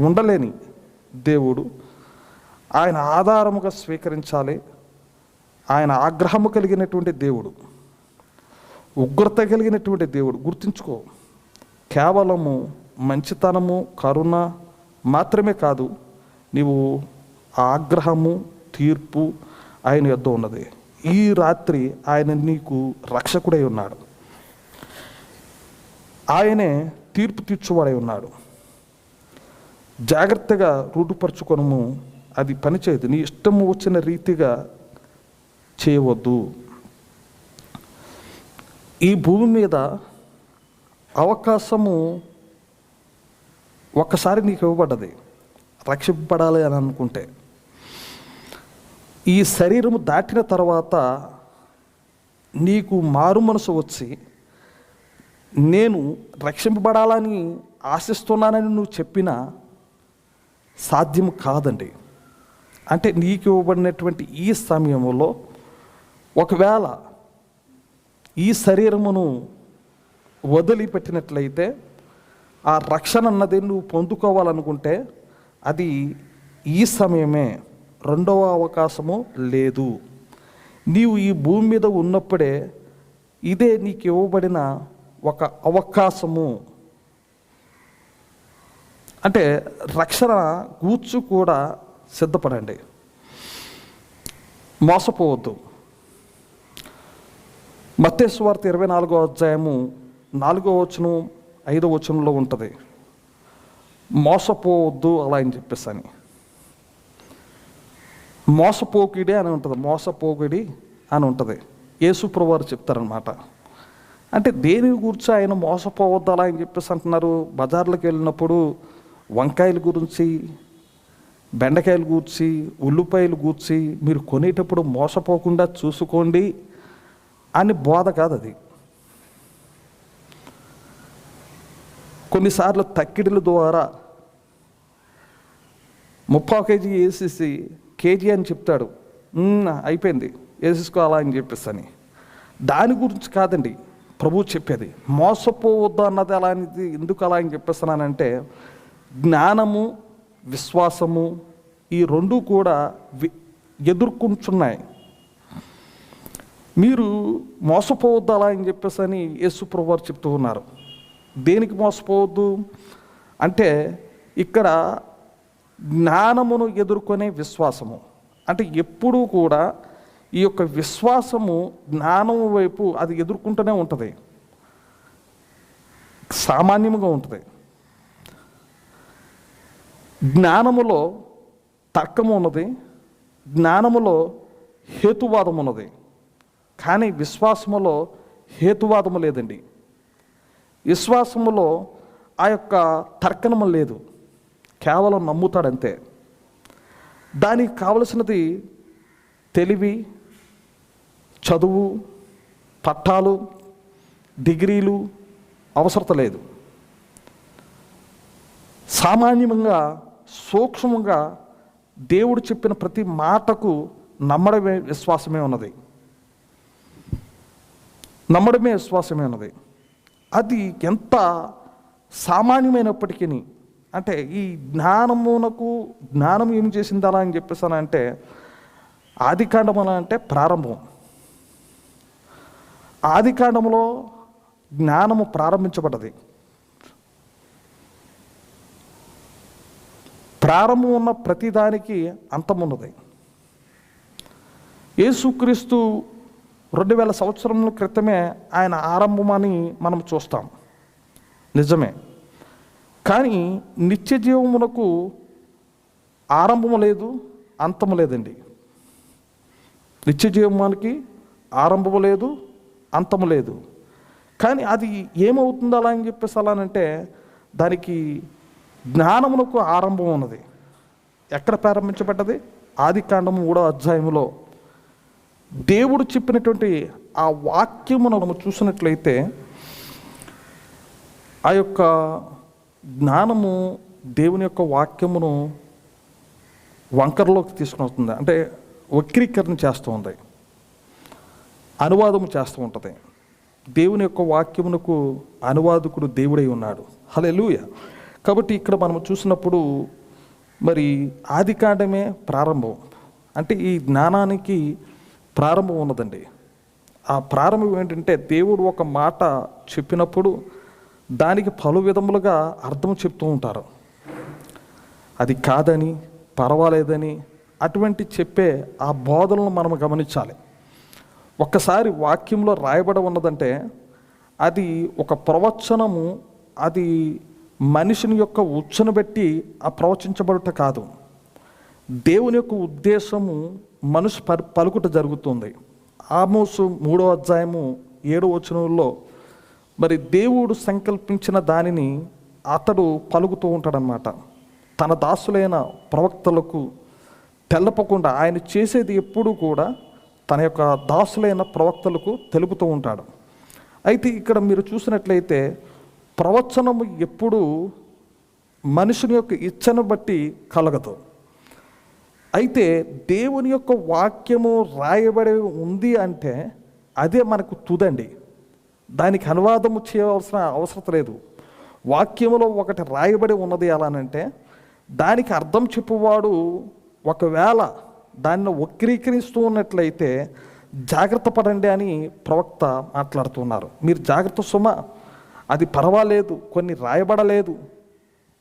ఉండలేని దేవుడు. ఆయన ఆధారముగా స్వీకరించాలి. ఆయన ఆగ్రహము కలిగినటువంటి దేవుడు, ఉగ్రత కలిగినటువంటి దేవుడు. గుర్తుంచుకో, కేవలము మంచితనము కరుణ మాత్రమే కాదు, నీవు ఆగ్రహము తీర్పు ఆయన యొద్ద ఉన్నది. ఈ రాత్రి ఆయన నీకు రక్షకుడై ఉన్నాడు, ఆయనే తీర్పు తీర్చువాడై ఉన్నాడు. జాగ్రత్తగా రూఢిపరచుకొనము, అది పనిచేయదు. నీ ఇష్టము వచ్చిన రీతిగా చేయవద్దు. ఈ భూమి మీద అవకాశము ఒక్కసారి నీకు ఇవ్వబడ్డది రక్షింపబడాలి అని అనుకుంటే. ఈ శరీరము దాటిన తర్వాత నీకు మారు మనసు వచ్చి నేను రక్షింపబడాలని ఆశిస్తున్నానని నువ్వు చెప్పినా సాధ్యము కాదండి. అంటే నీకు ఇవ్వబడినటువంటి ఈ సమయంలో ఒకవేళ ఈ శరీరమును వదిలిపెట్టినట్లయితే ఆ రక్షణ అన్నది నువ్వు పొందుకోవాలనుకుంటే అది ఈ సమయమే, రెండవ అవకాశము లేదు. నీవు ఈ భూమి మీద ఉన్నప్పుడే ఇదే నీకు ఇవ్వబడిన ఒక అవకాశము. అంటే రక్షణ గూర్చు కూడా సిద్ధపడండి, మోసపోవద్దు. మత్తయి సువార్త 24వ అధ్యాయము 4వ వచనం 5వ వచనంలో ఉంటుంది, మోసపోవద్దు అలా అని చెప్పేసి అని. మోసపోకిడి అని ఉంటుంది, మోసపోకిడి అని ఉంటుంది. యేసుప్రభువు వారు చెప్తారనమాట. అంటే దేని గురించి ఆయన మోసపోవద్దు అలా అని చెప్పేసి అంటున్నారు? బజార్లకు వెళ్ళినప్పుడు వంకాయల గురించి, బెండకాయలు గూర్చి, ఉల్లిపాయలు గూర్చి మీరు కొనేటప్పుడు మోసపోకుండా చూసుకోండి అని బోధ కాదు అది. కొన్నిసార్లు తక్కిడిల ద్వారా 30 కేజీ వేసేసి కేజీ అని చెప్తాడు, అయిపోయింది వేసేసుకోవాలా అని చెప్పేసి అని. దాని గురించి కాదండి ప్రభువు చెప్పేది. మోసపోవద్దు అన్నది అలా అనేది ఎందుకు అలా అని చెప్పేస్తున్నానంటే, జ్ఞానము విశ్వాసము ఈ రెండు కూడా ఎదుర్కొంటున్నాయి. మీరు మోసపోవద్దు అలా అని చెప్పేసి అని యేసు ప్రభువు వారు చెప్తూ ఉన్నారు. దేనికి మోసపోవద్దు అంటే, ఇక్కడ జ్ఞానమును ఎదుర్కొనే విశ్వాసము. అంటే ఎప్పుడూ కూడా ఈ యొక్క విశ్వాసము జ్ఞానము వైపు అది ఎదుర్కొంటూనే ఉంటుంది, సామాన్యంగా ఉంటుంది. జ్ఞానములో తర్కము ఉన్నది, జ్ఞానములో హేతువాదం ఉన్నది, కానీ విశ్వాసములో హేతువాదము లేదండి. విశ్వాసములో ఆ యొక్క తర్కణము లేదు, కేవలం నమ్ముతాడంతే. దానికి కావలసినది తెలివి, చదువు, పట్టాలు, డిగ్రీలు అవసరం లేదు. సామాన్యంగా సూక్ష్మంగా దేవుడు చెప్పిన ప్రతి మాటకు నమ్మడమే విశ్వాసమే ఉన్నది, నమ్మడమే విశ్వాసమే ఉన్నది. అది ఎంత సామాన్యమైనప్పటికీ, అంటే ఈ జ్ఞానం ఏం చేసింది అలా అని చెప్పేసానంటే, ఆదికాండం అలా అంటే ప్రారంభం. ఆదికాండంలో జ్ఞానము ప్రారంభించబడ్డది. ప్రారంభం ఉన్న ప్రతిదానికి అంతమున్నది. యేసుక్రీస్తు 2000 సంవత్సరముల క్రితమే ఆయన ఆరంభమని మనం చూస్తాం, నిజమే. కానీ నిత్య జీవమునకు ఆరంభము లేదు, అంతము లేదండి. నిత్య జీవమానికి ఆరంభము లేదు, అంతము లేదు. కానీ అది ఏమవుతుందో అలా అని చెప్పేసి అలానంటే, దానికి జ్ఞానమునకు ఆరంభం ఉన్నది. ఎక్కడ ప్రారంభించబడ్డది? ఆదికాండము 3వ అధ్యాయములో దేవుడు చెప్పినటువంటి ఆ వాక్యమును మనం చూసినట్లయితే, ఆ యొక్క జ్ఞానము దేవుని యొక్క వాక్యమును వంకరలోకి తీసుకుని వస్తుంది, అంటే వక్రీకరణ చేస్తూ ఉంది, అనువాదము చేస్తూ ఉంటుంది. దేవుని యొక్క వాక్యమునకు అనువాదకుడు దేవుడై ఉన్నాడు. హల్లెలూయా. కాబట్టి ఇక్కడ మనం చూసినప్పుడు మరి ఆదికాండమే ప్రారంభం. అంటే ఈ జ్ఞానానికి ప్రారంభం ఉన్నదండి. ఆ ప్రారంభం ఏంటంటే, దేవుడు ఒక మాట చెప్పినప్పుడు దానికి పలు విధములుగా అర్థం చెప్తూ ఉంటారు. అది కాదని, పర్వాలేదని అటువంటి చెప్పే ఆ బోధనలను మనం గమనించాలి. ఒక్కసారి వాక్యంలో రాయబడి ఉన్నదంటే అది ఒక ప్రవచనము, అది మనిషిని యొక్క ఉచ్చును బట్టి ఆ ప్రవచించబడుట కాదు. దేవుని యొక్క ఉద్దేశము మనిషి పలుకుట జరుగుతుంది. ఆమోసు 3వ అధ్యాయము 7వ వచనంలో మరి దేవుడు సంకల్పించిన దానిని అతడు పలుకుతూ ఉంటాడనమాట. తన దాసులైన ప్రవక్తలకు తెలపకుండా ఆయన చేసేది ఎప్పుడూ కూడా తన యొక్క దాసులైన ప్రవక్తలకు తెలుపుతూ ఉంటాడు. అయితే ఇక్కడ మీరు చూసినట్లయితే ప్రవచనము ఎప్పుడూ మనుషుని యొక్క ఇచ్చను బట్టి కలగదు. అయితే దేవుని యొక్క వాక్యము రాయబడి ఉంది అంటే అదే మనకు తుదండి. దానికి అనువాదము చేయవలసిన అవసరం లేదు. వాక్యములో ఒకటి రాయబడి ఉన్నది అలానంటే దానికి అర్థం చెప్పువాడు ఒకవేళ దాన్ని వక్రీకరిస్తూ ఉన్నట్లయితే జాగ్రత్త పడండి అని ప్రవక్త మాట్లాడుతున్నారు. మీరు జాగ్రత్త సుమ, అది పర్వాలేదు, కొన్ని రాయబడలేదు,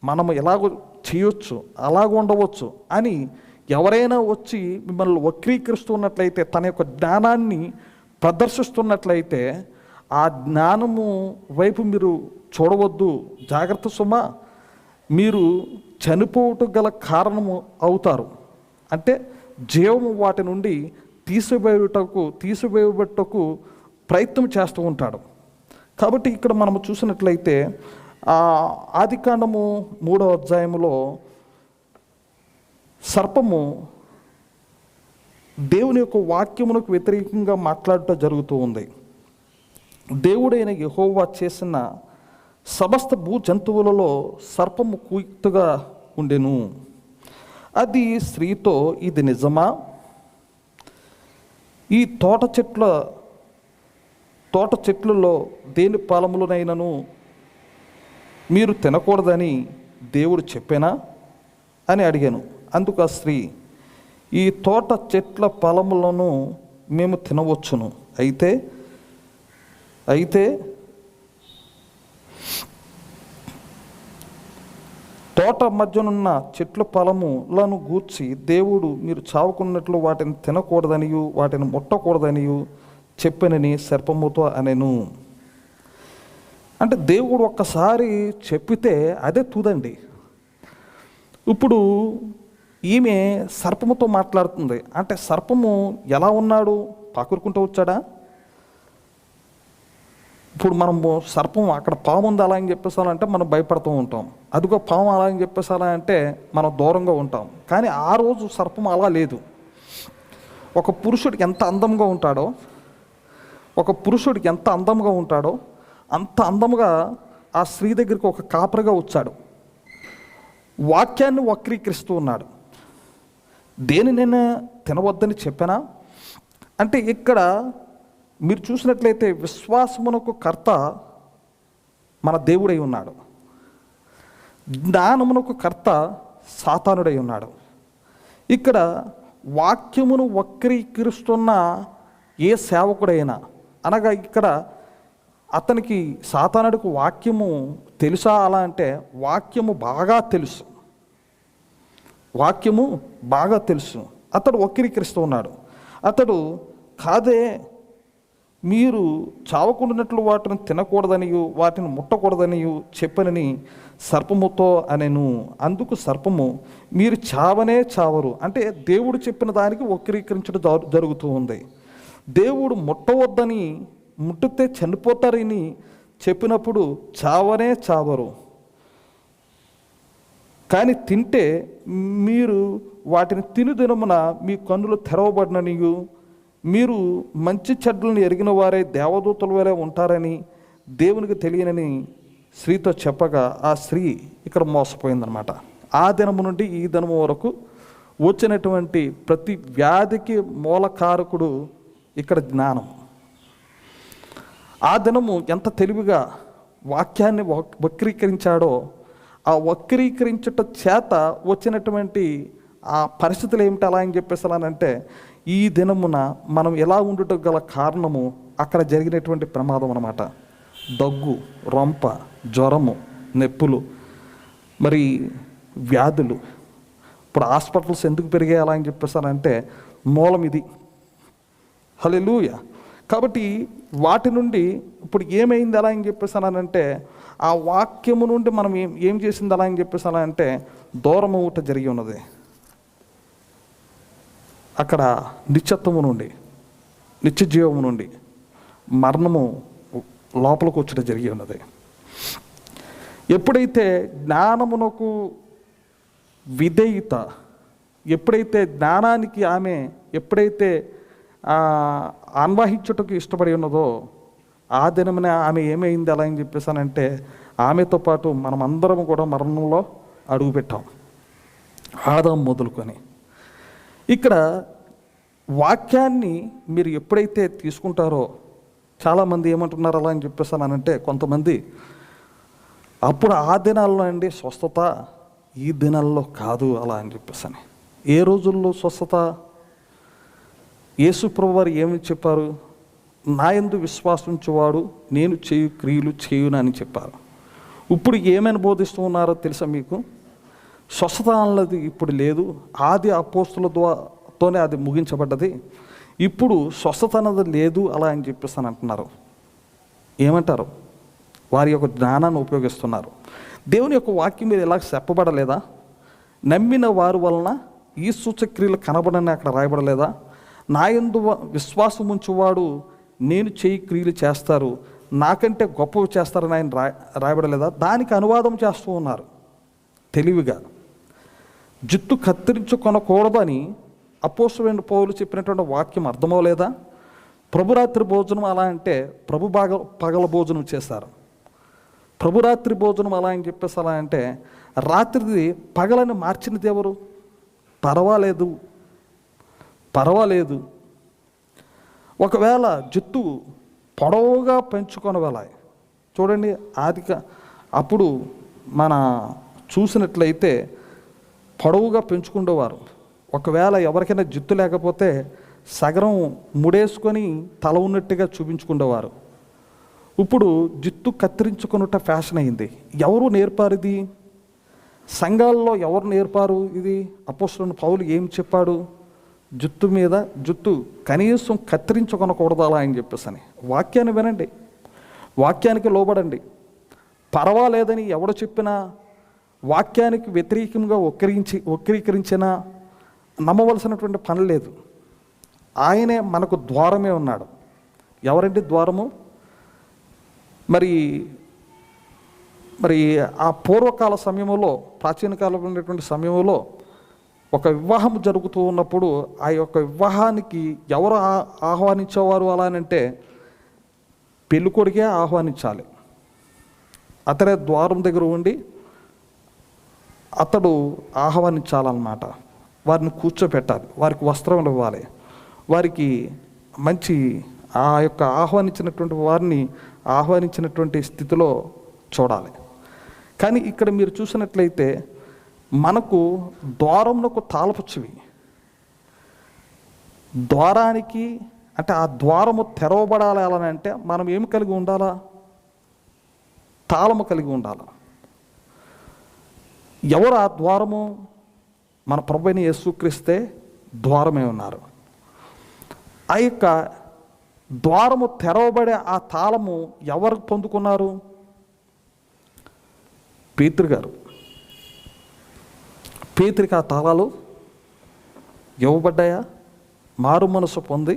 మనము ఎలాగో చేయొచ్చు, అలాగ ఉండవచ్చు అని ఎవరైనా వచ్చి మిమ్మల్ని వక్రీకరిస్తున్నట్లయితే, తన యొక్క జ్ఞానాన్ని ప్రదర్శిస్తున్నట్లయితే ఆ జ్ఞానము వైపు మీరు చూడవద్దు. జాగ్రత్త సుమా, మీరు చనిపోవటం గల కారణము అవుతారు. అంటే జీవము వాటి నుండి తీసివేయబట్టకు ప్రయత్నం చేస్తూ ఉంటాడు. కాబట్టి ఇక్కడ మనము చూసినట్లయితే ఆదికాండము 3వ అధ్యాయములో సర్పము దేవుని యొక్క వాక్యమునకు వ్యతిరేకంగా మాట్లాడటం జరుగుతూ ఉంది. దేవుడైన యెహోవా చేసిన సమస్త భూ జంతువులలో సర్పము కుయుక్తగా ఉండెను. అది స్త్రీతో, ఇది నిజమా? ఈ తోట చెట్లలో దేని ఫలములనైనను మీరు తినకూడదని దేవుడు చెప్పానా అని అడిగాను. అందుకు ఆ స్త్రీ, ఈ తోట చెట్ల ఫలములను మేము తినవచ్చును, అయితే తోట మధ్యనున్న చెట్ల ఫలములను గూర్చి దేవుడు మీరు చావుకున్నట్లు వాటిని తినకూడదనియు వాటిని ముట్టకూడదనియు చెప్పనని సర్పముతో అనెను. అంటే దేవుడు ఒక్కసారి చెప్పితే అదే తుదండి. ఇప్పుడు ఈమె సర్పముతో మాట్లాడుతుంది. అంటే సర్పము ఎలా ఉన్నాడు? పాకురుకుంటూ వచ్చాడా? ఇప్పుడు మనము సర్పం అక్కడ పాము ఉంది అలా అని చెప్పేసాలంటే మనం భయపడుతూ ఉంటాం. అదిగో పాము అలా అని చెప్పేసాలంటే మనం దూరంగా ఉంటాం. కానీ ఆ రోజు సర్పం అలా లేదు. ఒక పురుషుడికి ఎంత అందంగా ఉంటాడో అంత అందంగా ఆ స్త్రీ దగ్గరికి ఒక కాపరిగా వచ్చాడు. వాక్యాన్ని వక్రీకరిస్తూ ఉన్నాడు. దేనినైనా తినవద్దని చెప్పానా అంటే, ఇక్కడ మీరు చూసినట్లయితే విశ్వాసమునకు కర్త మన దేవుడై ఉన్నాడు, జ్ఞానమునకు కర్త సాతానుడై ఉన్నాడు. ఇక్కడ వాక్యమును వక్రీకరిస్తున్న ఏ సేవకుడైనా, అనగా ఇక్కడ అతనికి సాతానుడికి వాక్యము తెలుసా అలా అంటే వాక్యము బాగా తెలుసు. అతడు వక్రీకరిస్తూ ఉన్నాడు. అతడు కాదే, మీరు చావకుండానట్లు వాటిని తినకూడదనియు వాటిని ముట్టకూడదనియు చెప్పనని సర్పముతో అనెను. అందుకు సర్పము, మీరు చావనే చావరు. అంటే దేవుడు చెప్పిన దానికి వక్రీకరించడం జరుగుతూ ఉంది. దేవుడు ముట్టవద్దని, ముట్టితే చనిపోతారని చెప్పినప్పుడు చావనే చావరు, కానీ తింటే మీరు వాటిని తినుదినమున మీ కన్నులు తెరవబడిననియు మీరు మంచి చెడ్డలను ఎరిగిన వారే దేవదూతల వలె ఉంటారని దేవునికి తెలియనని స్త్రీతో చెప్పగా ఆ స్త్రీ ఇక్కడ మోసపోయిందనమాట. ఆ దినము నుండి ఈ దినము వరకు వచ్చినటువంటి ప్రతి వ్యాధికి మూలకారకుడు ఇక్కడ జ్ఞానం. ఆ దినము ఎంత తెలివిగా వాక్యాన్ని వక్రీకరించాడో, ఆ వక్రీకరించట చేత వచ్చినటువంటి ఆ పరిస్థితులు ఏమిటి అలా అని చెప్పేసానంటే, ఈ దినమున మనం ఎలా ఉండుట గల కారణము అక్కడ జరిగినటువంటి ప్రమాదం అన్నమాట. దగ్గు, రొంప, జ్వరము, నొప్పులు, మరి వ్యాధులు. ఇప్పుడు హాస్పిటల్స్ ఎందుకు పెరిగాయి అలా అని చెప్పేసానంటే మూలం ఇది. హల్లెలూయా. కాబట్టి వాటి నుండి ఇప్పుడు ఏమైంది అలా అని చెప్పేసానంటే, ఆ వాక్యము నుండి మనం ఏం చేసింది అలా అని చెప్పేసానంటే దూరం ఊట జరిగి ఉన్నది. అక్కడ నిత్యత్వము నుండి, నిత్య జీవము నుండి మరణము లోపలికి వచ్చడం జరిగి ఉన్నది. ఎప్పుడైతే జ్ఞానమునకు విధేయత, ఎప్పుడైతే జ్ఞానానికి ఆమె ఎప్పుడైతే అన్వహించుటకు ఇష్టపడి ఉన్నదో, ఆ దినమున ఆమె ఏమైంది అలా అని చెప్పేసానంటే ఆమెతో పాటు మనం అందరం కూడా మరణంలో అడుగుపెట్టాం, ఆదాము మొదలుకొని. ఇక్కడ వాక్యాన్ని మీరు ఎప్పుడైతే తీసుకుంటారో, చాలామంది ఏమంటున్నారు అలా అని చెప్పేసానంటే, కొంతమంది అప్పుడు ఆ దినాల్లో అండి స్వస్థత, ఈ దినాల్లో కాదు అలా అని చెప్పేసాను. ఏ రోజుల్లో స్వస్థత? యేసు ప్రభువారు ఏమి చెప్పారు? నా యందు విశ్వాసించువాడు నేను చేయు క్రియలు చేయునని చెప్పారు. ఇప్పుడు ఏమని బోధిస్తూ ఉన్నారో తెలుసా మీకు? స్వస్థత అన్నది ఇప్పుడు లేదు, ఆది అపోస్తులతోనే అది ముగించబడ్డది, ఇప్పుడు స్వస్థత అన్నది లేదు అలా అని చెప్పేసి అని అంటున్నారు. ఏమంటారు? వారి యొక్క జ్ఞానాన్ని ఉపయోగిస్తున్నారు. దేవుని యొక్క వాక్యం మీద ఇలా చెప్పబడలేదా? నమ్మిన వారి వలన ఈ సూచక్రియలు కనబడని అక్కడ రాయబడలేదా? నా యందు విశ్వాసం ఉంచువాడు నేను చేయి క్రియలు చేస్తారు, నాకంటే గొప్పవి చేస్తారని ఆయన రాయబడలేదా? దానికి అనువాదం చేస్తూ ఉన్నారు తెలివిగా. జుట్టు కత్తిరించుకొనకూడదని అపోస్తలుడైన పౌలు చెప్పినటువంటి వాక్యం అర్థమవలేదా? ప్రభురాత్రి భోజనం అలా అంటే పగల భోజనం చేశారు. ప్రభురాత్రి భోజనం అలా అని చెప్పేసి అలా అంటే రాత్రిది పగలని మార్చినది ఎవరు? పర్వాలేదు. ఒకవేళ జుట్టు పొడవుగా పెంచుకొని వెళ్ళాలి చూడండి, అప్పుడు మన చూసినట్లయితే పొడవుగా పెంచుకుండేవారు. ఒకవేళ ఎవరికైనా జుట్టు లేకపోతే సగరం ముడేసుకొని తల ఉన్నట్టుగా చూపించుకుండేవారు. ఇప్పుడు జుట్టు కత్తిరించుకున్నట్ట ఫ్యాషన్ అయింది. ఎవరు నేర్పారు ఇది? సంఘాల్లో ఎవరు నేర్పారు ఇది? అపోస్తలుడైన పౌలు ఏం చెప్పాడు? జుట్టు కనీసం కత్తిరించుకొనకూడదు అలా అని చెప్పేసి. వాక్యాన్ని వినండి, వాక్యానికి లోబడండి. పర్వాలేదని ఎవడు చెప్పినా, వాక్యానికి వ్యతిరేకంగా వక్రీకరించినా నమ్మవలసినటువంటి పని లేదు. ఆయనే మనకు ద్వారమే ఉన్నాడు. ఎవరండి ద్వారము? మరి ఆ పూర్వకాల సమయంలో, ప్రాచీన కాలంలో ఉన్నటువంటి సమయంలో ఒక వివాహం జరుగుతూ ఉన్నప్పుడు ఆ యొక్క వివాహానికి ఎవరు ఆహ్వానించేవారు అలా అంటే పెళ్ళికొడుకే ఆహ్వానించాలి. అతడే ద్వారం దగ్గర ఉండి అతడు ఆహ్వానించాలన్నమాట. వారిని కూర్చోపెట్టాలి, వారికి వస్త్రం ఇవ్వాలి, వారికి మంచి ఆ యొక్క ఆహ్వానించినటువంటి వారిని ఆహ్వానించినటువంటి స్థితిలో చూడాలి. కానీ ఇక్కడ మీరు చూసినట్లయితే మనకు ద్వారమునకు తాళపు చెవి, ద్వారానికి అంటే ఆ ద్వారము తెరవబడాలి అని అంటే మనం ఏమి కలిగి ఉండాలా? తాళము కలిగి ఉండాలి. ఎవరు ఆ ద్వారము? మన ప్రభువైన యేసుక్రీస్తే ద్వారమే ఉన్నారు. ఆ యొక్క ద్వారము తెరవబడే ఆ తాళము ఎవరు పొందుకున్నారు? పేతురు గారు. పేతురికి ఆ తాళాలు ఇవ్వబడ్డాయా? మారు మనసు పొంది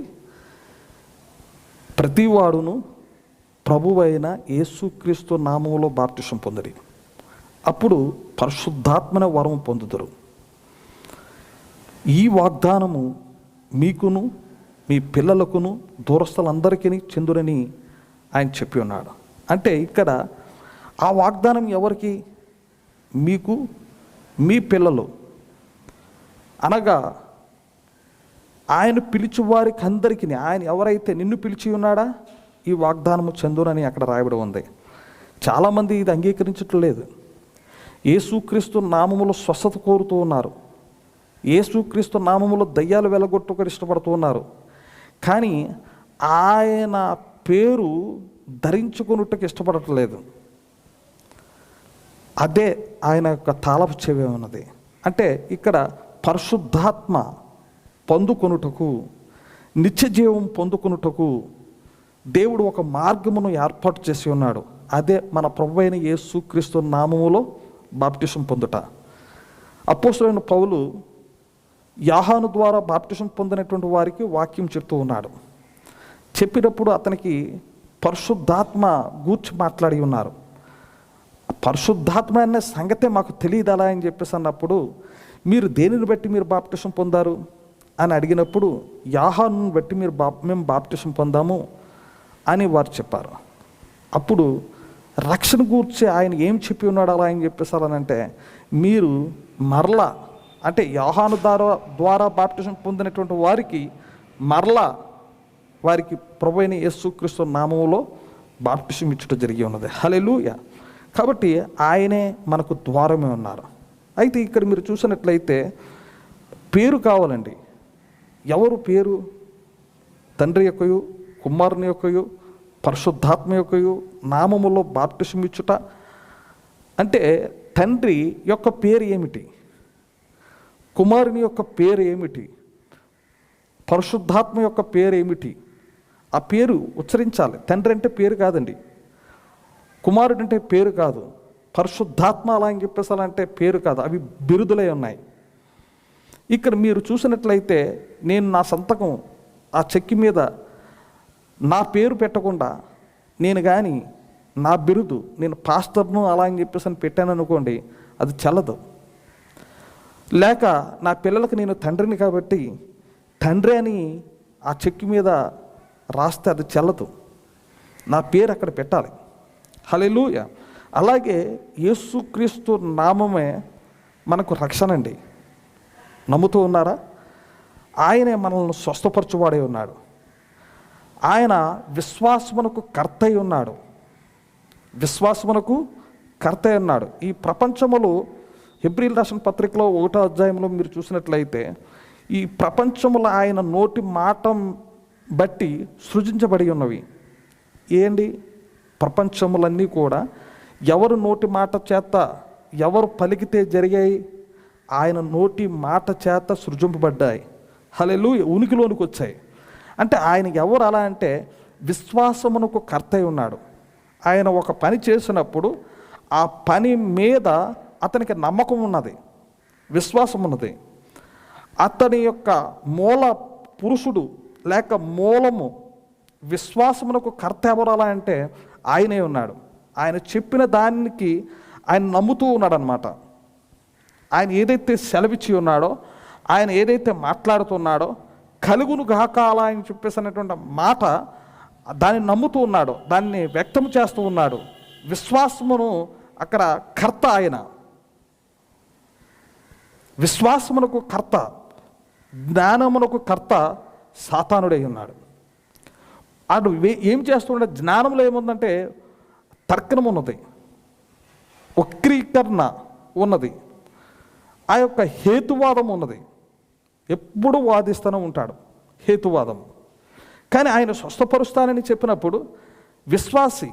ప్రతివాడును ప్రభువైన యేసుక్రీస్తు నామములో బాప్తిసం పొందిరి, అప్పుడు పరిశుద్ధాత్మన వరం పొందుదురు. ఈ వాగ్దానము మీకును మీ పిల్లలకును దూరస్తులందరికీ చెందురని ఆయన చెప్పి ఉన్నాడు. అంటే ఇక్కడ ఆ వాగ్దానం ఎవరికి? మీకు, మీ పిల్లలు, అనగా ఆయన పిలిచి వారికి అందరికీ, ఆయన ఎవరైతే నిన్ను పిలిచి ఉన్నాడా ఈ వాగ్దానము చెందునని అక్కడ రాయబడి ఉంది. చాలామంది ఇది అంగీకరించట్లేదు. యేసుక్రీస్తు నామములో స్వస్థత కోరుతూ ఉన్నారు, యేసుక్రీస్తు నామములో దయ్యాలు వెలగొట్టుకొని ఇష్టపడుతూ ఉన్నారు. కానీ ఆయన పేరు ధరించుకున్నట్టుకు ఇష్టపడట్లేదు. అదే ఆయన యొక్క తాళపు చెవి ఉన్నది. అంటే ఇక్కడ పరిశుద్ధాత్మ పొందుకొనుటకు, నిత్య జీవం పొందుకొనుటకు దేవుడు ఒక మార్గమును ఏర్పాటు చేసి ఉన్నాడు. అదే మన ప్రభువైన యేసుక్రీస్తు నామములో బాప్టిసం పొందుట. అపోస్తలుడైన పౌలు యోహాను ద్వారా బాప్టిసం పొందినటువంటి వారికి వాక్యం చెప్తూ ఉన్నాడు. చెప్పినప్పుడు అతనికి పరిశుద్ధాత్మ గూర్చి మాట్లాడి ఉన్నారు. పరిశుద్ధాత్మ అనే సంగతే మాకు తెలియదు అలా అని చెప్పేసి అన్నప్పుడు, మీరు దేనిని బట్టి మీరు బాప్టిసం పొందారు అని అడిగినప్పుడు, యోహానుని బట్టి మేము బాప్టిసం పొందాము అని వారు చెప్పారు. అప్పుడు రక్షణ గూర్చి ఆయన ఏం చెప్పి ఉన్నాడు అలా అని చెప్పేసి అంటే, మీరు మరలా అంటే యోహాను ద్వారా బాప్టిసం పొందినటువంటి వారికి మరలా వారికి ప్రభువైన యేసుక్రీస్తు నామములో బాప్టిసం ఇచ్చుట జరిగి ఉన్నది. హల్లెలూయా. కాబట్టి ఆయనే మనకు ద్వారమే ఉన్నారు. అయితే ఇక్కడ మీరు చూసినట్లయితే పేరు కావాలండి. ఎవరు పేరు? తండ్రి యొక్కయు కుమారుని యొక్కయు పరిశుద్ధాత్మ యొక్కయు నామములో బాప్టిసం ఇచ్చుట. అంటే తండ్రి యొక్క పేరు ఏమిటి, కుమారుని యొక్క పేరు ఏమిటి, పరిశుద్ధాత్మ యొక్క పేరు ఏమిటి? ఆ పేరు ఉచ్చరించాలి. తండ్రి అంటే పేరు కాదండి, కుమారుడు అంటే పేరు కాదు, పరిశుద్ధాత్మ అలా అని చెప్పేసి అలా అంటే పేరు కాదు, అవి బిరుదులై ఉన్నాయి. ఇక్కడ మీరు చూసినట్లయితే నేను నా సంతకం ఆ చెక్కి మీద నా పేరు పెట్టకుండా నేను కానీ నా బిరుదు నేను పాస్టర్ను అలా అని చెప్పేసి అని పెట్టాను అనుకోండి, అది చెల్లదు. లేక నా పిల్లలకు నేను తండ్రిని కాబట్టి తండ్రి అని ఆ చెక్కి మీద రాస్తే అది చెల్లదు, నా పేరు అక్కడ పెట్టాలి. హల్లెలూయా. అలాగే యేసుక్రీస్తు నామమే మనకు రక్షణ అండి. నమ్ముతూ ఉన్నారా? ఆయనే మనల్ని స్వస్థపరచువాడై ఉన్నాడు. ఆయన విశ్వాసమునకు కర్త అయి ఉన్నాడు. విశ్వాసమునకు కర్త అయి ఉన్నాడు. ఈ ప్రపంచములో హెబ్రీయులకు రాసిన పత్రికలో 1వ అధ్యాయంలో మీరు చూసినట్లయితే ఈ ప్రపంచములో ఆయన నోటి మాట బట్టి సృజించబడి ఉన్నవి. ఏంటి? ప్రపంచములన్నీ కూడా ఎవరు నోటి మాట చేత ఎవరు పలికితే జరిగాయి? ఆయన నోటి మాట చేత సృజింపబడ్డాయి. హల్లెలూయా. ఉనికిలోనికి వచ్చాయి. అంటే ఆయన ఎవరు అలా అంటే విశ్వాసమునకు కర్త అయి ఉన్నాడు. ఆయన ఒక పని చేసినప్పుడు ఆ పని మీద అతనికి నమ్మకం ఉన్నది, విశ్వాసం ఉన్నది. అతని యొక్క మూల పురుషుడు లేక మూలము విశ్వాసమునకు కర్త ఎవరు అలా అంటే ఆయనే ఉన్నాడు. ఆయన చెప్పిన దానికి ఆయన నమ్ముతూ ఉన్నాడు అన్నమాట. ఆయన ఏదైతే సెలవిచ్చి ఉన్నాడో, ఆయన ఏదైతే మాట్లాడుతున్నాడో, కలుగును గాక అలా అని చెప్పేసి అనేటువంటి మాట దాన్ని నమ్ముతూ ఉన్నాడు, దాన్ని వ్యక్తం చేస్తూ ఉన్నాడు. విశ్వాసమును అక్కడ కర్త ఆయన, విశ్వాసమునకు కర్త, జ్ఞానమునకు కర్త సాతానుడై ఉన్నాడు. అటు ఏం చేస్తుండే? జ్ఞానంలో ఏముందంటే తర్కణం ఉన్నది, వక్రీకరణ ఉన్నది, ఆ యొక్క హేతువాదం ఉన్నది. ఎప్పుడు వాదిస్తూనే ఉంటాడు హేతువాదం. కానీ ఆయన స్వస్థపరుస్తానని చెప్పినప్పుడు విశ్వాసి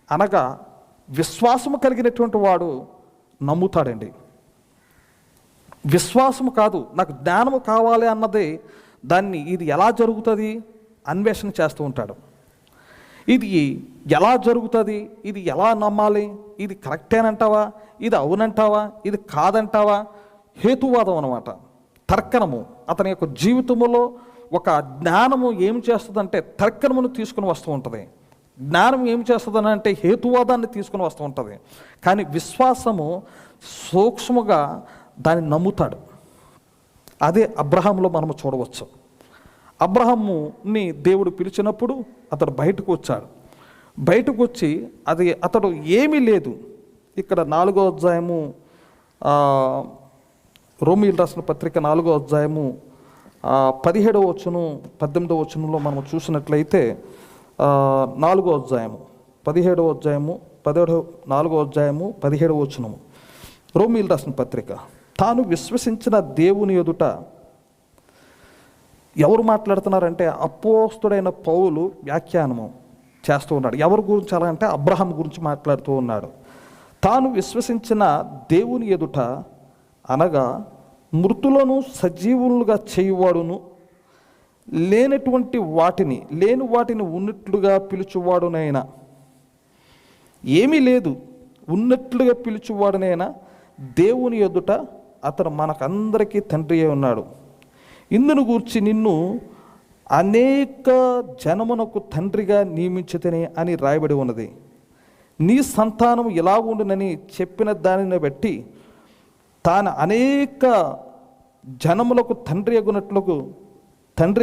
అనగా విశ్వాసము కలిగినటువంటి వాడు నమ్ముతాడండి. విశ్వాసము కాదు, నాకు జ్ఞానము కావాలి అన్నది దాన్ని ఇది ఎలా జరుగుతుంది అన్వేషణ చేస్తూ ఉంటాడు. ఇది ఎలా జరుగుతుంది, ఇది ఎలా నమ్మాలి, ఇది కరెక్టేనంటావా, ఇది అవునంటావా, ఇది కాదంటావా, హేతువాదం అన్నమాట, తర్కణము. అతని యొక్క జీవితంలో ఒక జ్ఞానము ఏం చేస్తుందంటే తర్కణమును తీసుకుని వస్తూ ఉంటుంది. జ్ఞానం ఏం చేస్తుందని అంటే హేతువాదాన్ని తీసుకుని వస్తూ ఉంటుంది. కానీ విశ్వాసము సూక్ష్మగా దాన్ని నమ్ముతాడు. అదే అబ్రహాములో మనము చూడవచ్చు. అబ్రహాముని దేవుడు పిలిచినప్పుడు అతడు బయటకు వచ్చాడు. బయటకు వచ్చి అతడు ఏమీ లేదు. ఇక్కడ 4వ అధ్యాయము రోమీయులకు రాసిన పత్రిక 4వ అధ్యాయము 17వ వచనం 18వ వచనంలో మనం చూసినట్లయితే 4వ అధ్యాయము 17వ అధ్యాయము 4వ అధ్యాయము 17వ వచనము రోమీయులకు రాసిన పత్రిక. తాను విశ్వసించిన దేవుని ఎదుట ఎవరు మాట్లాడుతున్నారంటే అపోస్తుడైన పౌలు వ్యాఖ్యానము చేస్తూ ఉన్నాడు. ఎవరి గురించి అలా అంటే అబ్రహాం గురించి మాట్లాడుతూ ఉన్నాడు. తాను విశ్వసించిన దేవుని ఎదుట అనగా మృతులను సజీవులుగా చేయువాడును, లేని వాటిని ఉన్నట్లుగా పిలుచువాడునైనా, ఏమీ లేదు ఉన్నట్లుగా పిలుచువాడునైనా దేవుని ఎదుట అతను మనకందరికీ తండ్రి అయి ఉన్నాడు. ఇందును గూర్చి నిన్ను అనేక జనమునకు తండ్రిగా నియమించితేనే అని రాయబడి ఉన్నది. నీ సంతానం ఇలా ఉండునని చెప్పిన దానిని బట్టి తాను అనేక జనములకు తండ్రి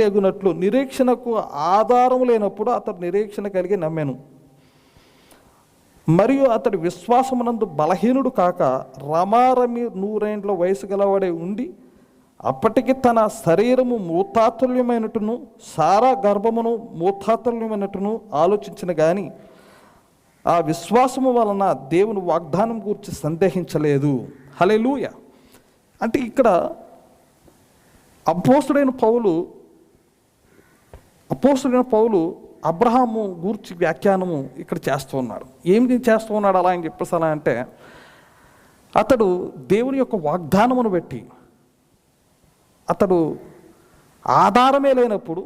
అగునట్లు నిరీక్షణకు ఆధారం లేనప్పుడు అతడు నిరీక్షణ కలిగి నమ్మాను. మరియు అతడు విశ్వాసమునందు బలహీనుడు కాక రమారమి 100 వయసు గలవాడే ఉండి అప్పటికి తన శరీరము మూతాతుల్యమైనట్టును సారా గర్భమును మూతాతుల్యమైనట్టును ఆలోచించిన కానీ ఆ విశ్వాసము వలన దేవుని వాగ్దానం గురించి సందేహించలేదు. హల్లెలూయా. అంటే ఇక్కడ అపోస్తుడైన పౌలు అబ్రహాము గూర్చి వ్యాఖ్యానము ఇక్కడ చేస్తూ ఉన్నాడు. ఏమి చేస్తూ ఉన్నాడు అలా అని చెప్పేసి అలా అంటే, అతడు దేవుని యొక్క వాగ్దానమును బట్టి అతడు ఆధారమే లేనప్పుడు,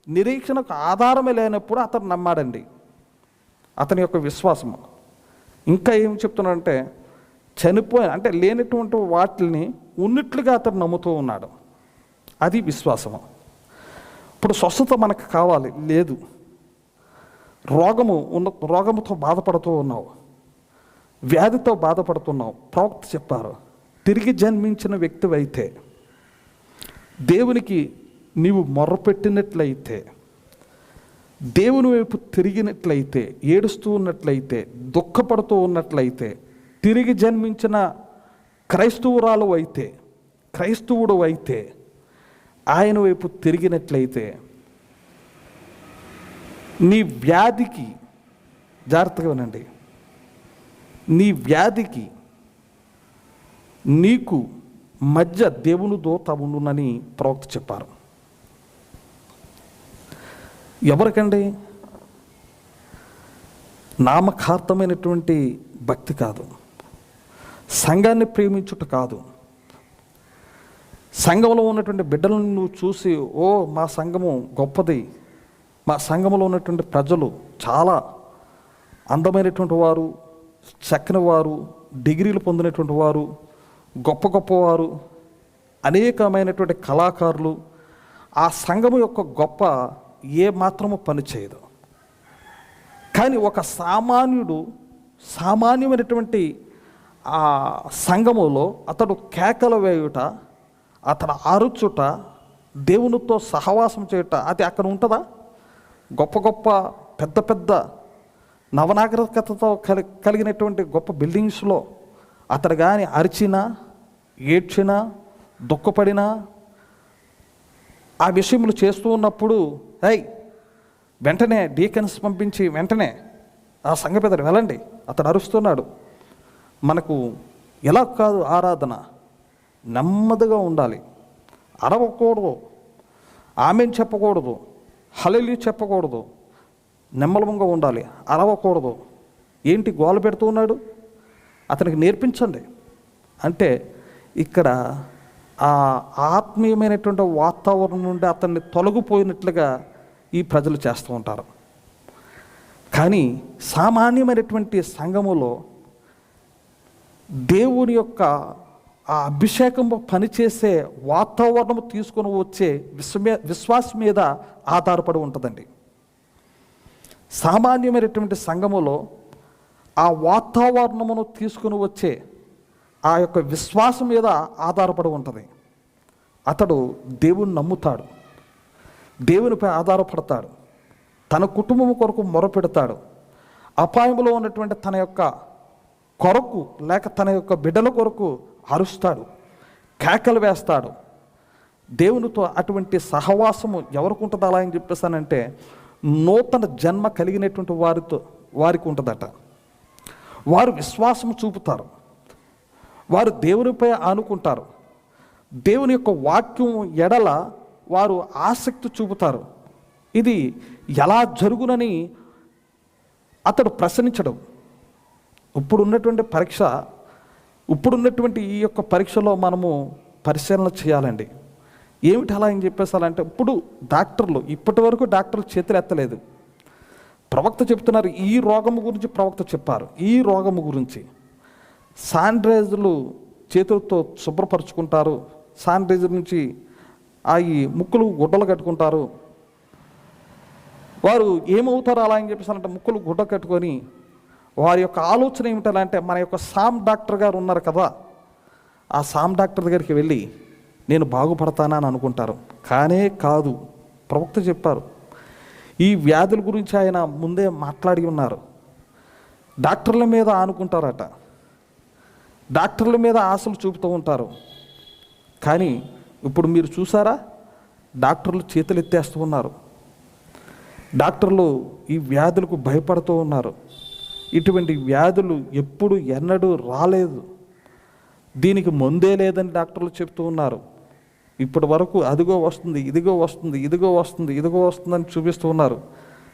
నిరీక్షణకు ఆధారమే లేనప్పుడు అతడు నమ్మాడండి. అతని యొక్క విశ్వాసము. ఇంకా ఏమి చెప్తున్నాడంటే, అంటే లేనటువంటి వాటిని ఉన్నట్లుగా అతడు నమ్ముతూ ఉన్నాడు. అది విశ్వాసము. ఇప్పుడు స్వస్థత మనకు కావాలి, లేదు. రోగముతో బాధపడుతూ ఉన్నావు, వ్యాధితో బాధపడుతున్నావు. ప్రవక్త చెప్పారు, తిరిగి జన్మించిన వ్యక్తివైతే, దేవునికి నీవు మొర్రపెట్టినట్లయితే, దేవుని వైపు తిరిగినట్లయితే, ఏడుస్తూ ఉన్నట్లయితే, దుఃఖపడుతూ ఉన్నట్లయితే, తిరిగి జన్మించిన క్రైస్తవురాలు అయితే, క్రైస్తవుడు అయితే, ఆయన వైపు తిరిగినట్లయితే, నీ వ్యాధికి, జాగ్రత్తగా వినండి, నీ వ్యాధికి నీకు మధ్య దేవుని దూత ఉండునని ప్రవక్త చెప్పారు. ఎవరికండి? నామకార్థమైనటువంటి భక్తి కాదు, సంఘాన్ని ప్రేమించుట కాదు, సంఘంలో ఉన్నటువంటి బిడ్డలను నువ్వు చూసి, ఓ మా సంఘము గొప్పది, మా సంఘంలో ఉన్నటువంటి ప్రజలు చాలా అందమైనటువంటి వారు, చక్కని వారు, డిగ్రీలు పొందినటువంటి వారు, గొప్ప గొప్పవారు, అనేకమైనటువంటి కళాకారులు, ఆ సంఘము యొక్క గొప్ప ఏ మాత్రము పనిచేయదు. కానీ ఒక సామాన్యమైనటువంటి ఆ సంఘములో అతడు కేకలు వేయుట, అతడు అరుచుట, దేవునితో సహవాసం చేయుట, అది అక్కడ ఉంటుందా? గొప్ప గొప్ప పెద్ద పెద్ద నవనాగరికతతో కలిగినటువంటి గొప్ప బిల్డింగ్స్లో అతడు కానీ అరిచినా, ఏడ్చినా, దుఃఖపడినా, ఆ విషయములు చేస్తూ ఉన్నప్పుడు వెంటనే డీకన్స్ పంపించి వెంటనే ఆ సంఘ పెద్దలు వెళ్ళండి, అతడు అరుస్తున్నాడు. మనకు ఎలా కాదు ఆరాధన, నెమ్మదిగా ఉండాలి, అరవకూడదు, ఆమెను చెప్పకూడదు, హల్లెలూయా చెప్పకూడదు, నెమ్మలంగా ఉండాలి, అరవకూడదు. ఏంటి గోల పెడుతూ ఉన్నాడు? అతనికి నేర్పించండి. అంటే ఇక్కడ ఆ ఆత్మీయమైనటువంటి వాతావరణం నుండి అతన్ని తొలగిపోయినట్లుగా ఈ ప్రజలు చేస్తూ ఉంటారు. కానీ సామాన్యమైనటువంటి సంఘములో దేవుని యొక్క ఆ అభిషేకము పనిచేసే వాతావరణము తీసుకొని వచ్చే విశ్వాసం మీద ఆధారపడి ఉంటుందండి. సామాన్యమైనటువంటి సంఘములో ఆ వాతావరణమును తీసుకుని వచ్చే ఆ యొక్క విశ్వాసం మీద ఆధారపడి ఉంటుంది. అతడు దేవుని నమ్ముతాడు, దేవునిపై ఆధారపడతాడు, తన కుటుంబం కొరకు మొరపెడతాడు, అపాయంలో ఉన్నటువంటి తన యొక్క కొరకు లేక తన యొక్క బిడ్డల కొరకు అరుస్తాడు, కేకలు వేస్తాడు. దేవునితో అటువంటి సహవాసము ఎవరికి ఉంటుంది అలా అని చెప్పేసానంటే, నూతన జన్మ కలిగినటువంటి వారికి ఉంటుందట. వారు విశ్వాసం చూపుతారు, వారు దేవునిపై ఆనుకుంటారు, దేవుని యొక్క వాక్యం ఎడల వారు ఆసక్తి చూపుతారు. ఇది ఎలా జరుగునని అతడు ప్రశ్నించడం. ఇప్పుడున్నటువంటి ఈ యొక్క పరీక్షలో మనము పరిశీలన చేయాలండి. ఏమిటి అలా అని చెప్పేసాలంటే, ఇప్పటి వరకు డాక్టర్లు చేతులు ఎత్తలేదు. ప్రవక్త చెప్తున్నారు, ఈ రోగము గురించి ప్రవక్త చెప్పారు. ఈ రోగము గురించి శానిటైజర్లు చేతులతో శుభ్రపరుచుకుంటారు, శానిటైజర్ నుంచి ఈ ముక్కులు గుడ్డలు కట్టుకుంటారు. వారు ఏమవుతారో అలా అని చెప్పేసారంటే, ముక్కులు గుడ్డ కట్టుకొని వారి యొక్క ఆలోచన ఏమిటంటే, మన యొక్క సామ్ డాక్టర్ గారు ఉన్నారు కదా, ఆ సామ్ డాక్టర్ దగ్గరికి వెళ్ళి నేను బాగుపడతానా అని అనుకుంటారు. కానే కాదు. ప్రవక్త చెప్పారు, ఈ వ్యాధుల గురించి ఆయన ముందే మాట్లాడి ఉన్నారు. డాక్టర్ల మీద ఆనుకుంటారట, డాక్టర్ల మీద ఆశలు చూపుతూ ఉంటారు. కానీ ఇప్పుడు మీరు చూసారా, డాక్టర్లు చేతులు ఎత్తేస్తూ ఉన్నారు, డాక్టర్లు ఈ వ్యాధులకు భయపడుతూ ఉన్నారు. ఇటువంటి వ్యాధులు ఎన్నడూ రాలేదు, దీనికి మందే లేదని డాక్టర్లు చెప్తూ ఉన్నారు. ఇప్పటి వరకు అదిగో వస్తుంది, ఇదిగో వస్తుంది, ఇదిగో వస్తుంది, ఇదిగో వస్తుందని చూపిస్తూ ఉన్నారు.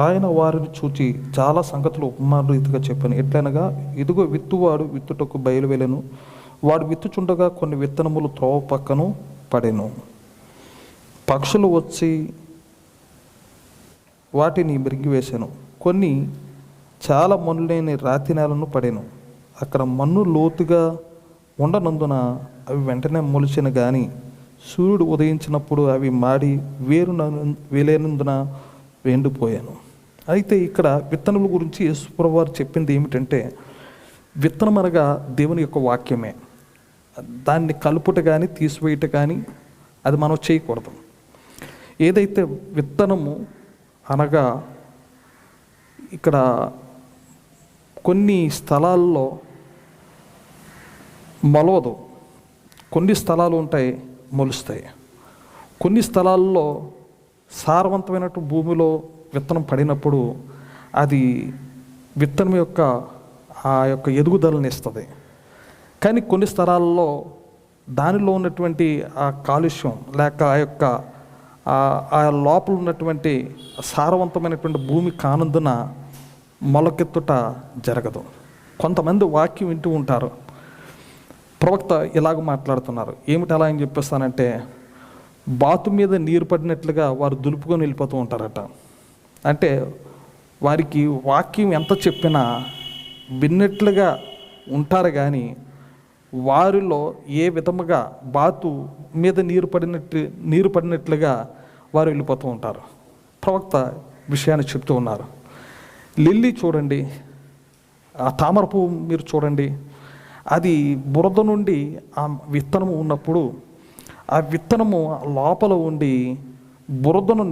ఆయన వారిని చూచి చాలా సంగతులు ఉపమాన రీతిగా చెప్పాను. ఎట్లనగా, ఇదిగో విత్తువాడు విత్తుటకు బయలువెళ్ళెను. వాడు విత్తుచుండగా కొన్ని విత్తనములు త్రోవ పక్కను పడెను. పక్షులు వచ్చి వాటిని మృంగివేశాను. కొన్ని చాలా మన్నులేని రాతి నేలను పడెను. అక్కడ మన్ను లోతుగా ఉండనందున అవి వెంటనే మొలిచిన కానీ సూర్యుడు ఉదయించినప్పుడు అవి మాడి వేలేనందున ఎండిపోయాను. అయితే ఇక్కడ విత్తనముల గురించి యేసుప్రభువు వారు చెప్పింది ఏమిటంటే, విత్తనం అనగా దేవుని యొక్క వాక్యమే. దాన్ని కలుపుట కానీ తీసివేయట కానీ అది మనం చేయకూడదు. ఏదైతే విత్తనము అనగా ఇక్కడ కొన్ని స్థలాల్లో మొలవదు, కొన్ని స్థలాలు ఉంటాయి మొలుస్తాయి. కొన్ని స్థలాల్లో సారవంతమైనట్టు భూమిలో విత్తనం పడినప్పుడు అది విత్తనం యొక్క ఆ యొక్క ఎదుగుదలని ఇస్తుంది. కానీ కొన్ని స్థలాల్లో దానిలో ఉన్నటువంటి ఆ కాలుష్యం లేక ఆ యొక్క ఆ లోపల ఉన్నటువంటి సారవంతమైనటువంటి భూమి కానందున మొలకెత్తుట జరగదు. కొంతమంది వాక్యం వింటూ ఉంటారు, ప్రవక్త ఇలాగ మాట్లాడుతున్నారు. ఏమిటి అలా అని చెప్పేస్తానంటే, బాతు మీద నీరు పడినట్లుగా వారు దులుపుకొని వెళ్ళిపోతూ ఉంటారట. అంటే వారికి వాక్యం ఎంత చెప్పినా విన్నట్లుగా ఉంటారు, కానీ వారిలో ఏ విధముగా బాతు మీద నీరు పడినట్లుగా వారు వెళ్ళిపోతూ ఉంటారు. ప్రవక్త విషయాన్ని చెప్తూ ఉన్నారు. లిల్లీ చూడండి, ఆ తామర పువ్వు మీరు చూడండి, అది బురద నుండి ఆ విత్తనము ఉన్నప్పుడు ఆ విత్తనము లోపల ఉండి బురదను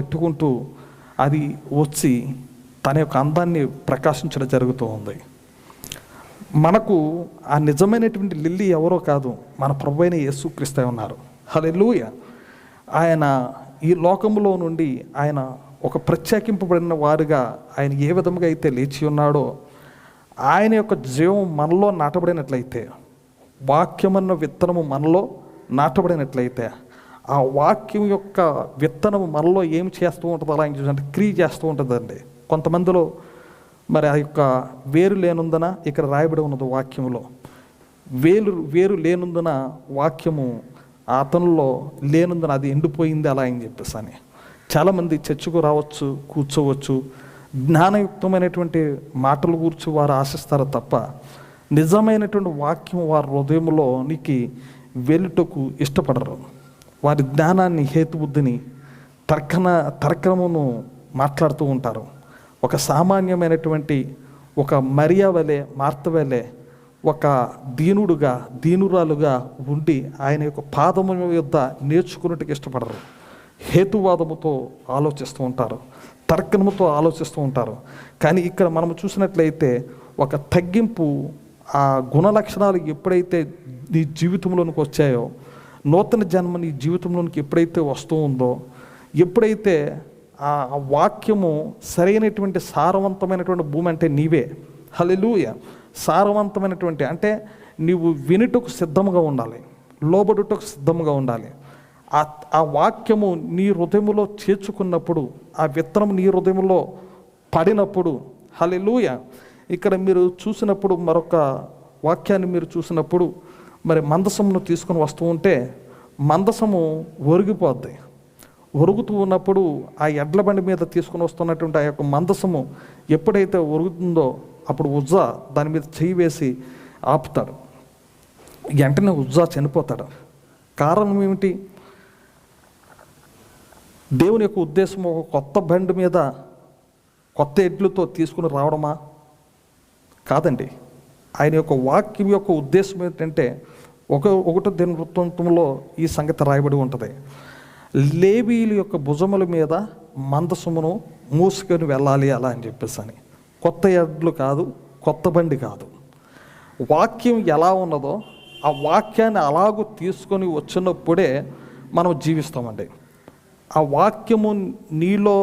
నెట్టుకుంటూ అది వచ్చి తన యొక్క అందాన్ని ప్రకాశించడం జరుగుతూ ఉంది. మనకు ఆ నిజమైనటువంటి లిల్లీ ఎవరో కాదు, మన ప్రభువైన యేసుక్రీస్తు ఉన్నారు. హల్లెలూయా. ఆయన ఈ లోకములో నుండి ఆయన ఒక ప్రత్యేకింపబడిన వారుగా ఆయన ఏ విధముగా అయితే లేచి ఉన్నాడో, ఆయన యొక్క జీవం మనలో నాటబడినట్లయితే, వాక్యమన్న విత్తనము మనలో నాటబడినట్లయితే, ఆ వాక్యం యొక్క విత్తనము మనలో ఏం చేస్తూ ఉంటుంది, అలా అంటే క్రియ చేస్తూ ఉంటుందండి. కొంతమందిలో మరి ఆ యొక్క వేరు లేనందున ఇక్కడ రాయబడి ఉన్నది వాక్యములో, వేరు లేనందున వాక్యము అతనిలో లేనందున అది ఎండిపోయింది అలా అని చెప్పేసి అని. చాలామంది చర్చకు రావచ్చు, కూర్చోవచ్చు, జ్ఞానయుక్తమైనటువంటి మాటలు కూర్చు వారు ఆశిస్తారు తప్ప నిజమైనటువంటి వాక్యం వారి హృదయంలోనికి వెళ్ళుటకు ఇష్టపడరు. వారి జ్ఞానాన్ని, హేతుబుద్ధిని, తర్కమును మాట్లాడుతూ ఉంటారు. ఒక సామాన్యమైనటువంటి ఒక మరియా వలె, మార్త వలె ఒక దీనురాలుగా ఉండి ఆయన యొక్క పాదముల యొద్ద నేర్చుకున్నట్టుకు ఇష్టపడరు. హేతువాదముతో ఆలోచిస్తూ ఉంటారు, తర్కముతో ఆలోచిస్తూ ఉంటారు. కానీ ఇక్కడ మనం చూసినట్లయితే ఒక తగ్గింపు, ఆ గుణ లక్షణాలు ఎప్పుడైతే నీ జీవితంలోనికి వచ్చాయో, నూతన జన్మ నీ జీవితంలోనికి ఎప్పుడైతే వస్తూ ఉందో, ఎప్పుడైతే ఆ వాక్యము సరైనటువంటి సారవంతమైనటువంటి భూమి అంటే నీవే. హల్లెలూయా. సారవంతమైనటువంటి అంటే నీవు వినుటకు సిద్ధంగా ఉండాలి, లోబడుటకు సిద్ధంగా ఉండాలి. ఆ వాక్యము నీ హృదయములో చేర్చుకున్నప్పుడు, ఆ విత్తనం నీ హృదయంలో పడినప్పుడు, హల్లెలూయా. ఇక్కడ మీరు చూసినప్పుడు మరొక వాక్యాన్ని మీరు చూసినప్పుడు, మరి మందసమును తీసుకొని వస్తూ ఉంటే మందసము ఒరిగిపోద్ది. ఒరుగుతూ ఉన్నప్పుడు ఆ ఎడ్ల బండి మీద తీసుకొని వస్తున్నటువంటి ఆ యొక్క మందసము ఎప్పుడైతే ఒరుగుతుందో అప్పుడు ఉజ్జా దాని మీద చెయ్యి వేసి ఆపుతాడు. వెంటనే ఉజ్జా చనిపోతాడు. కారణం ఏమిటి? దేవుని యొక్క ఉద్దేశం ఒక కొత్త బండి మీద కొత్త ఎడ్లతో తీసుకుని రావడమా? కాదండి. ఆయన యొక్క వాక్యం యొక్క ఉద్దేశం ఏంటంటే, ఒకటో దేవుని వృత్తాంతంలో ఈ సంగతి రాయబడి ఉంటుంది. లేవీయుల యొక్క భుజముల మీద మందసమును మూసుకొని వెళ్ళాలి అలా అని చెప్పేసి అని. కొత్త ఎడ్లు కాదు, కొత్త బండి కాదు. వాక్యం ఎలా ఉన్నదో ఆ వాక్యాన్ని అలాగూ తీసుకొని వచ్చినప్పుడే మనం జీవిస్తామండి. ఆ వాక్యము నీలో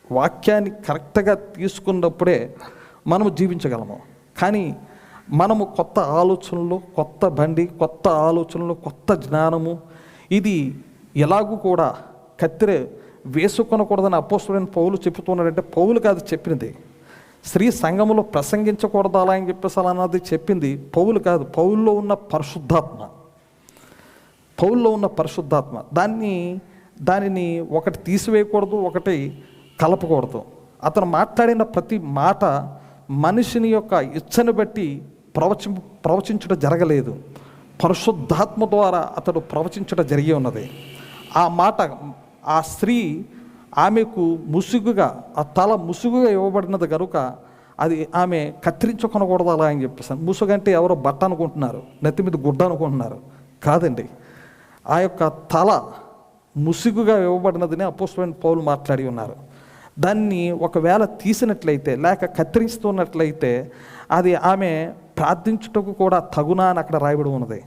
వాక్యాన్ని కరెక్ట్గా తీసుకున్నప్పుడే మనము జీవించగలము. కానీ మనము కొత్త ఆలోచనలు, కొత్త బండి, కొత్త ఆలోచనలు, కొత్త జ్ఞానము, ఇది ఎలాగూ కూడా కత్తెర వేసుకొనకూడదని అపోస్తలుడైన పౌలు చెప్తున్నాడంటే పౌలు కాదు చెప్పినది, స్త్రీ సంఘములో ప్రసంగించకూడదు అలా అని చెప్పేసి అలా అన్నది చెప్పింది పౌలు కాదు, పౌల్లో ఉన్న పరిశుద్ధాత్మ. దానిని ఒకటి తీసివేయకూడదు, ఒకటి కలపకూడదు. అతను మాట్లాడిన ప్రతి మాట మనిషిని యొక్క ఇచ్చని బట్టి ప్రవచించడం జరగలేదు, పరిశుద్ధాత్మ ద్వారా అతడు ప్రవచించడం జరిగి ఉన్నది. ఆ మాట ఆ స్త్రీ ఆమెకు ముసుగుగా, ఆ తల ముసుగుగా ఇవ్వబడినది కనుక అది ఆమె కత్తిరించుకొనకూడదు అలా అని చెప్పేసాను. ముసుగు అంటే ఎవరో బట్ట అనుకుంటున్నారు, నెత్తి మీద గుడ్డ అనుకుంటున్నారు, కాదండి. ఆ యొక్క తల ముసుగుగా ఇవ్వబడినదని అపోస్తలుడైన పౌలు మాట్లాడి ఉన్నారు. దాన్ని ఒకవేళ తీసినట్లయితే లేక కత్తిరిస్తున్నట్లయితే అది ఆమె ప్రార్థించుటకు కూడా తగునా అని అక్కడ రాయబడి ఉన్నది.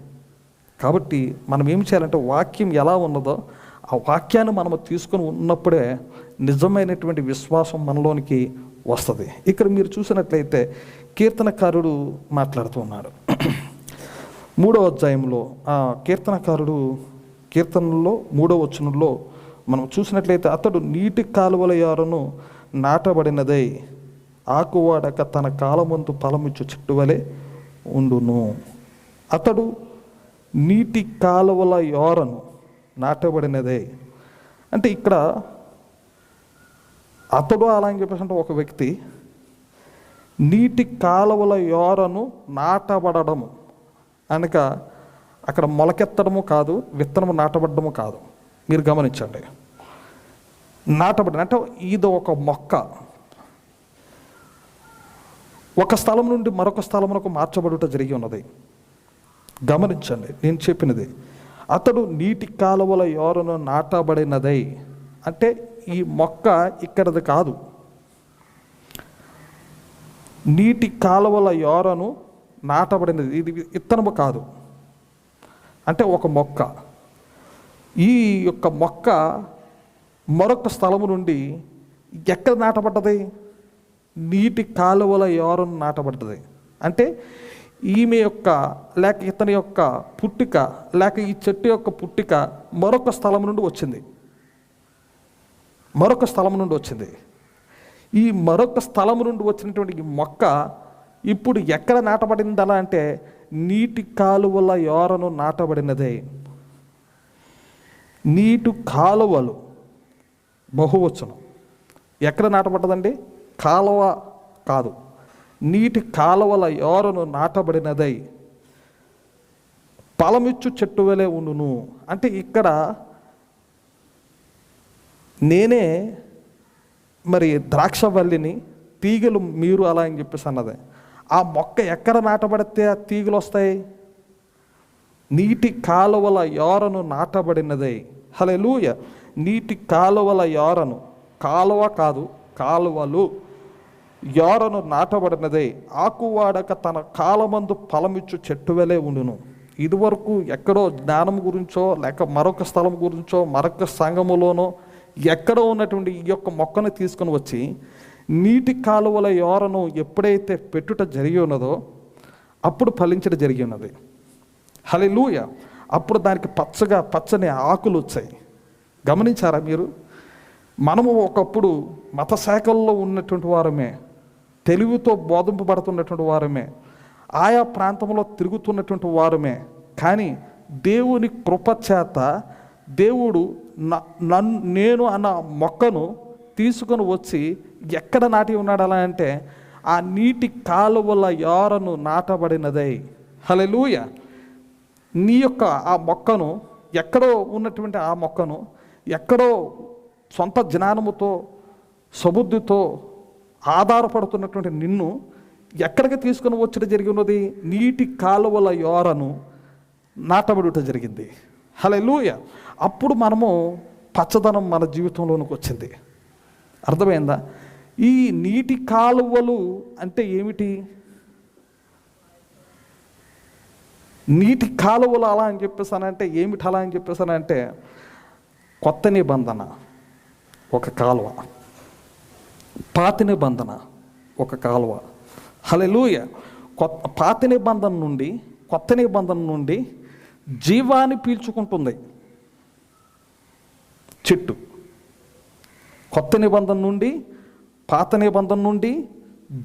కాబట్టి మనం ఏం చేయాలంటే వాక్యం ఎలా ఉన్నదో ఆ వాక్యాన్ని మనము తీసుకొని ఉన్నప్పుడే నిజమైనటువంటి విశ్వాసం మనలోనికి వస్తుంది. ఇక్కడ మీరు చూసినట్లయితే కీర్తనకారుడు మాట్లాడుతూ ఉన్నాడు. 3వ అధ్యాయంలో ఆ కీర్తనకారుడు కీర్తనలో 3వ వచనంలో మనం చూసినట్లయితే, అతడు నీటి కాలువల యారను నాటబడినదై ఆకువాడక తన కాలమందు ఫలమిచ్చు చెట్టు వలె ఉండును. అతడు నీటి కాలువల యారను నాటబడినదే అంటే ఇక్కడ అతడు అలా అని చెప్పేసి అంటే ఒక వ్యక్తి నీటి కాలువల యారను నాటబడము అనగా అక్కడ మొలకెత్తడము కాదు, విత్తనము నాటబడము కాదు. మీరు గమనించండి, నాటబడిన అంటే ఇది ఒక మొక్క ఒక స్థలం నుండి మరొక స్థలమునకు మార్చబడుట జరిగి ఉన్నది. గమనించండి నేను చెప్పినది. అతడు నీటి కాలువల యారను నాటబడినదై అంటే ఈ మొక్క ఇక్కడది కాదు, నీటి కాలువల యారను నాటబడినది, ఇది విత్తనము కాదు. అంటే ఒక మొక్క, ఈ యొక్క మొక్క మరొక స్థలము నుండి ఎక్కడ నాటబడ్డది? నీటి కాలువల యారను నాటబడ్డది. అంటే ఈమె యొక్క లేక ఇతని యొక్క పుట్టిక లేక ఈ చెట్టు యొక్క పుట్టిక మరొక స్థలం నుండి వచ్చింది, మరొక స్థలం నుండి వచ్చింది. ఈ మరొక స్థలం నుండి వచ్చినటువంటి ఈ మొక్క ఇప్పుడు ఎక్కడ నాటబడింది అలా అంటే నీటి కాలువల యారను నాటబడినదే. నీటి కాలువలు బహువచనం, ఎక్కడ నాటబడ్డదండి? కాలువ కాదు, నీటి కాలువల యారను నాటబడినదై ఫలమిచ్చు చెట్టు వలె ఉండును. అంటే ఇక్కడ నేనే మరి ద్రాక్షవల్లిని, తీగలు మీరు అలా అని చెప్పేసి అన్నది. ఆ మొక్క ఎక్కడ నాటబడితే ఆ తీగలు వస్తాయి? నీటి కాలువల యారను నాటబడినదై. హల్లెలూయా. నీటి కాలువల యారను, కాలువ కాదు కాలువలు, యారను నాటబడినదై ఆకువాడక తన కాలమందు ఫలమిచ్చు చెట్టు వలె ఉండును. ఇదివరకు ఎక్కడో జ్ఞానం గురించో లేక మరొక స్థలం గురించో మరొక సంఘములోనో ఎక్కడో ఉన్నటువంటి ఈ యొక్క మొక్కను తీసుకొని వచ్చి నీటి కాలువల యారను ఎప్పుడైతే పెట్టుట జరిగి ఉన్నదో అప్పుడు ఫలించడం జరిగి ఉన్నది. హల్లెలూయా. అప్పుడు దానికి పచ్చని ఆకులు వచ్చాయి. గమనించారా మీరు? మనము ఒకప్పుడు మత శాఖల్లో ఉన్నటువంటి వారమే, తెలివితో బోధింపబడుతున్నటువంటి వారమే, ఆయా ప్రాంతంలో తిరుగుతున్నటువంటి వారమే. కానీ దేవుని కృపచేత దేవుడు నేను అన్న మొక్కను తీసుకొని వచ్చి ఎక్కడ నాటి ఉన్నాడు అలా అంటే ఆ నీటి కాలువల యారను నాటబడినదై. హల్లెలూయా. నీ యొక్క ఆ మొక్కను ఎక్కడో ఉన్నటువంటి ఆ మొక్కను ఎక్కడో సొంత జ్ఞానముతో సబుద్ధితో ఆధారపడుతున్నటువంటి నిన్ను ఎక్కడికి తీసుకొని వచ్చడం జరిగి ఉన్నది? నీటి కాలువల యారను నాటబడుట జరిగింది. హల్లెలూయా. అప్పుడు మనము పచ్చదనం మన జీవితంలోనికి వచ్చింది. అర్థమైందా? ఈ నీటి కాలువలు అంటే ఏమిటి? నీటి కాలువలు అలా అని చెప్పేసానంటే ఏమిటి? అలా అని చెప్పేసానంటే కొత్త నిబంధన ఒక కాలువ, పాత నిబంధన ఒక కాలువ. హల్లెలూయా. పాత నిబంధన నుండి కొత్త నిబంధన నుండి జీవాన్ని పీల్చుకుంటుంది చెట్టు. కొత్త నిబంధన నుండి పాత నిబంధన నుండి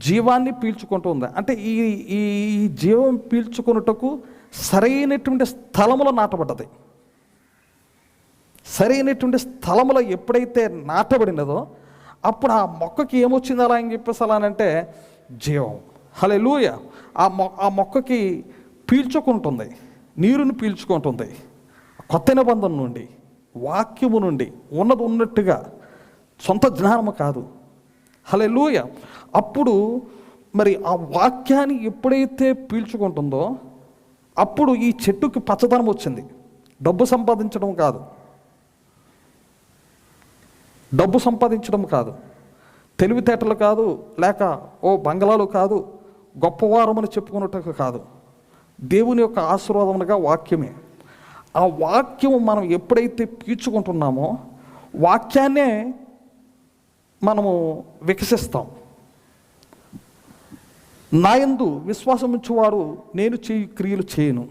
జీవాన్ని పీల్చుకుంటూ ఉంది. అంటే ఈ ఈ జీవం పీల్చుకున్నటకు సరైనటువంటి స్థలములో నాటబడ్డది. సరైనటువంటి స్థలములో ఎప్పుడైతే నాటబడినదో అప్పుడు ఆ మొక్కకి ఏమొచ్చింది అలా అని చెప్పేసి అలా అంటే జీవం. హల్లెలూయా. ఆ మొక్కకి పీల్చుకుంటుంది, నీరుని పీల్చుకుంటుంది. కొత్త నిబంధన నుండి, వాక్యము నుండి, ఉన్నది ఉన్నట్టుగా, సొంత జ్ఞానము కాదు. హల్లెలూయా. అప్పుడు మరి ఆ వాక్యాన్ని ఎప్పుడైతే పీల్చుకుంటుందో అప్పుడు ఈ చెట్టుకి పచ్చదనం వచ్చింది. డబ్బు సంపాదించడం కాదు, డబ్బు సంపాదించడం కాదు, తెలివితేటలు కాదు, లేక ఓ బంగళాలు కాదు, గొప్పవారమని చెప్పుకున్నట్టు కాదు. దేవుని యొక్క ఆశీర్వాదముగా వాక్యమే. ఆ వాక్యము మనం ఎప్పుడైతే పీల్చుకుంటున్నామో వాక్యాన్నే మనము వికసిస్తాం. నాయందు విశ్వాసం ఉంచువాడు నేను చేయి క్రియలు చేయను.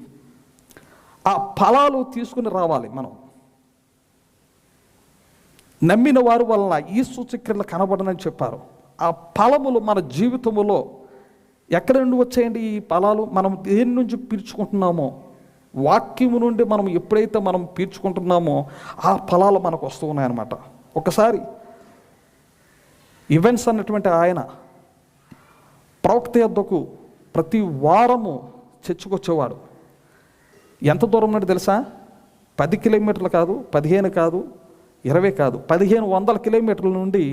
ఆ ఫలాలు తీసుకుని రావాలి. మనం నమ్మిన వారి వలన ఈ సూచక్రియలు కనబడనని చెప్పారు. ఆ ఫలములు మన జీవితములో ఎక్కడి నుండి వచ్చాయండి? ఈ ఫలాలు మనం దేని నుంచి పీల్చుకుంటున్నామో, వాక్యము నుండి మనం ఎప్పుడైతే మనం పీల్చుకుంటున్నామో ఆ ఫలాలు మనకు వస్తూ ఉన్నాయన్నమాట. ఒకసారి ఈవెంట్స్ అన్నటువంటి ఆయన ప్రవక్త యొద్దకు ప్రతి వారము చర్చకొచ్చేవాడు. ఎంత దూరం నుండి తెలుసా? 10 కిలోమీటర్లు కాదు, 15 కాదు, 20 కాదు, 1500 కిలోమీటర్ల నుండి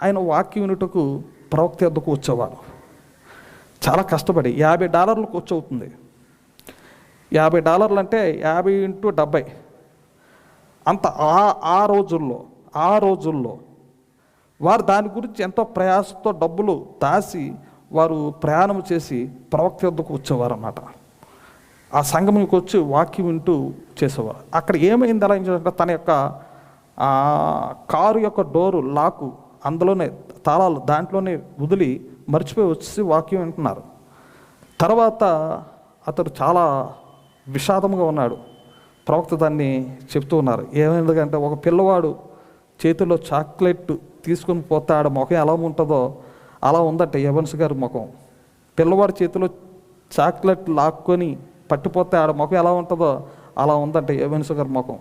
ఆయన వాక్యం వినుటకు ప్రవక్త యొద్దకు వచ్చేవాడు. చాలా కష్టపడి $50 ఖర్చు అవుతుంది. $50 అంటే 50 × 70 అంత. ఆ రోజుల్లో వారు దాని గురించి ఎంతో ప్రయాసంతో డబ్బులు దాచి వారు ప్రయాణం చేసి ప్రవక్త యొద్దకు వచ్చేవారు అన్నమాట. ఆ సంఘంకి వచ్చి వాక్యం వింటూ చేసేవారు. అక్కడ ఏమైంది అలా అంటే తన యొక్క కారు యొక్క డోరు లాకు అందులోనే తాళాలు దాంట్లోనే వదిలి మర్చిపోయి వచ్చి వాక్యం వింటున్నారు. తర్వాత అతడు చాలా విషాదంగా ఉన్నాడు. ప్రవక్త దాన్ని చెప్తూ ఉన్నారు. ఏమైందంటే ఒక పిల్లవాడు చేతిలో చాక్లెట్ తీసుకుని పోతే ఆడ ముఖం ఎలా ఉంటుందో అలా ఉందట ఎవన్స్ గారి ముఖం. పిల్లవాడి చేతిలో చాక్లెట్ లాక్కొని పట్టిపోతే ఆడ ముఖం ఎలా ఉంటుందో అలా ఉందంట ఎవన్స్ గారి ముఖం.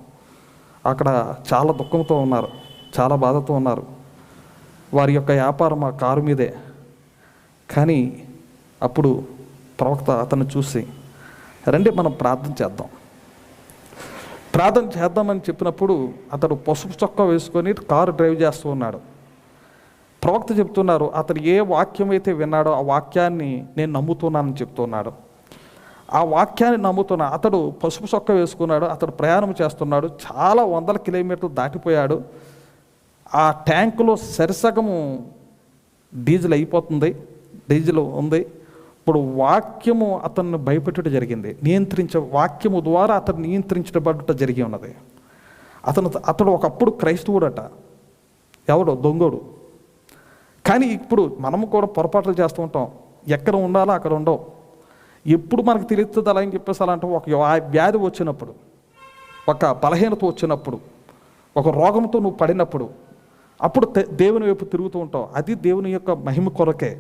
అక్కడ చాలా దుఃఖంతో ఉన్నారు, చాలా బాధతో ఉన్నారు. వారి యొక్క వ్యాపారం ఆ కారు మీదే. కానీ అప్పుడు ప్రవక్త అతను చూసి, రండి మనం ప్రార్థన చేద్దామని చెప్పినప్పుడు అతడు పసుపు చొక్కా వేసుకొని కారు డ్రైవ్ చేస్తూ ఉన్నాడు. ప్రవక్త చెప్తున్నారు, అతడు ఏ వాక్యం అయితే విన్నాడో ఆ వాక్యాన్ని నేను నమ్ముతున్నానని చెప్తున్నాడు. ఆ వాక్యాన్ని నమ్ముతున్నా. అతడు పసుపు చొక్కా వేసుకున్నాడు, అతడు ప్రయాణం చేస్తున్నాడు. చాలా 100 కిలోమీటర్లు దాటిపోయాడు. ఆ ట్యాంకులో సరిసగము డీజిల్ అయిపోతుంది, డీజిల్ ఉంది. ఇప్పుడు వాక్యము అతన్ని భయపెట్టడం జరిగింది. వాక్యము ద్వారా అతను నియంత్రించబడట జరిగి ఉన్నది. అతడు ఒకప్పుడు క్రైస్తవుడట, ఎవడో దొంగోడు. కానీ ఇప్పుడు మనము కూడా పొరపాట్లు చేస్తూ ఉంటాం. ఎక్కడ ఉండాలో అక్కడ ఉండవు. ఎప్పుడు మనకు తెలుస్తుంది అలా అని చెప్పేసి అలా అంటే ఒక వ్యాధి వచ్చినప్పుడు, ఒక బలహీనత వచ్చినప్పుడు, ఒక రోగంతో నువ్వు పడినప్పుడు అప్పుడు దేవుని వైపు తిరుగుతూ ఉంటావు. అది దేవుని యొక్క మహిమ కొరకే.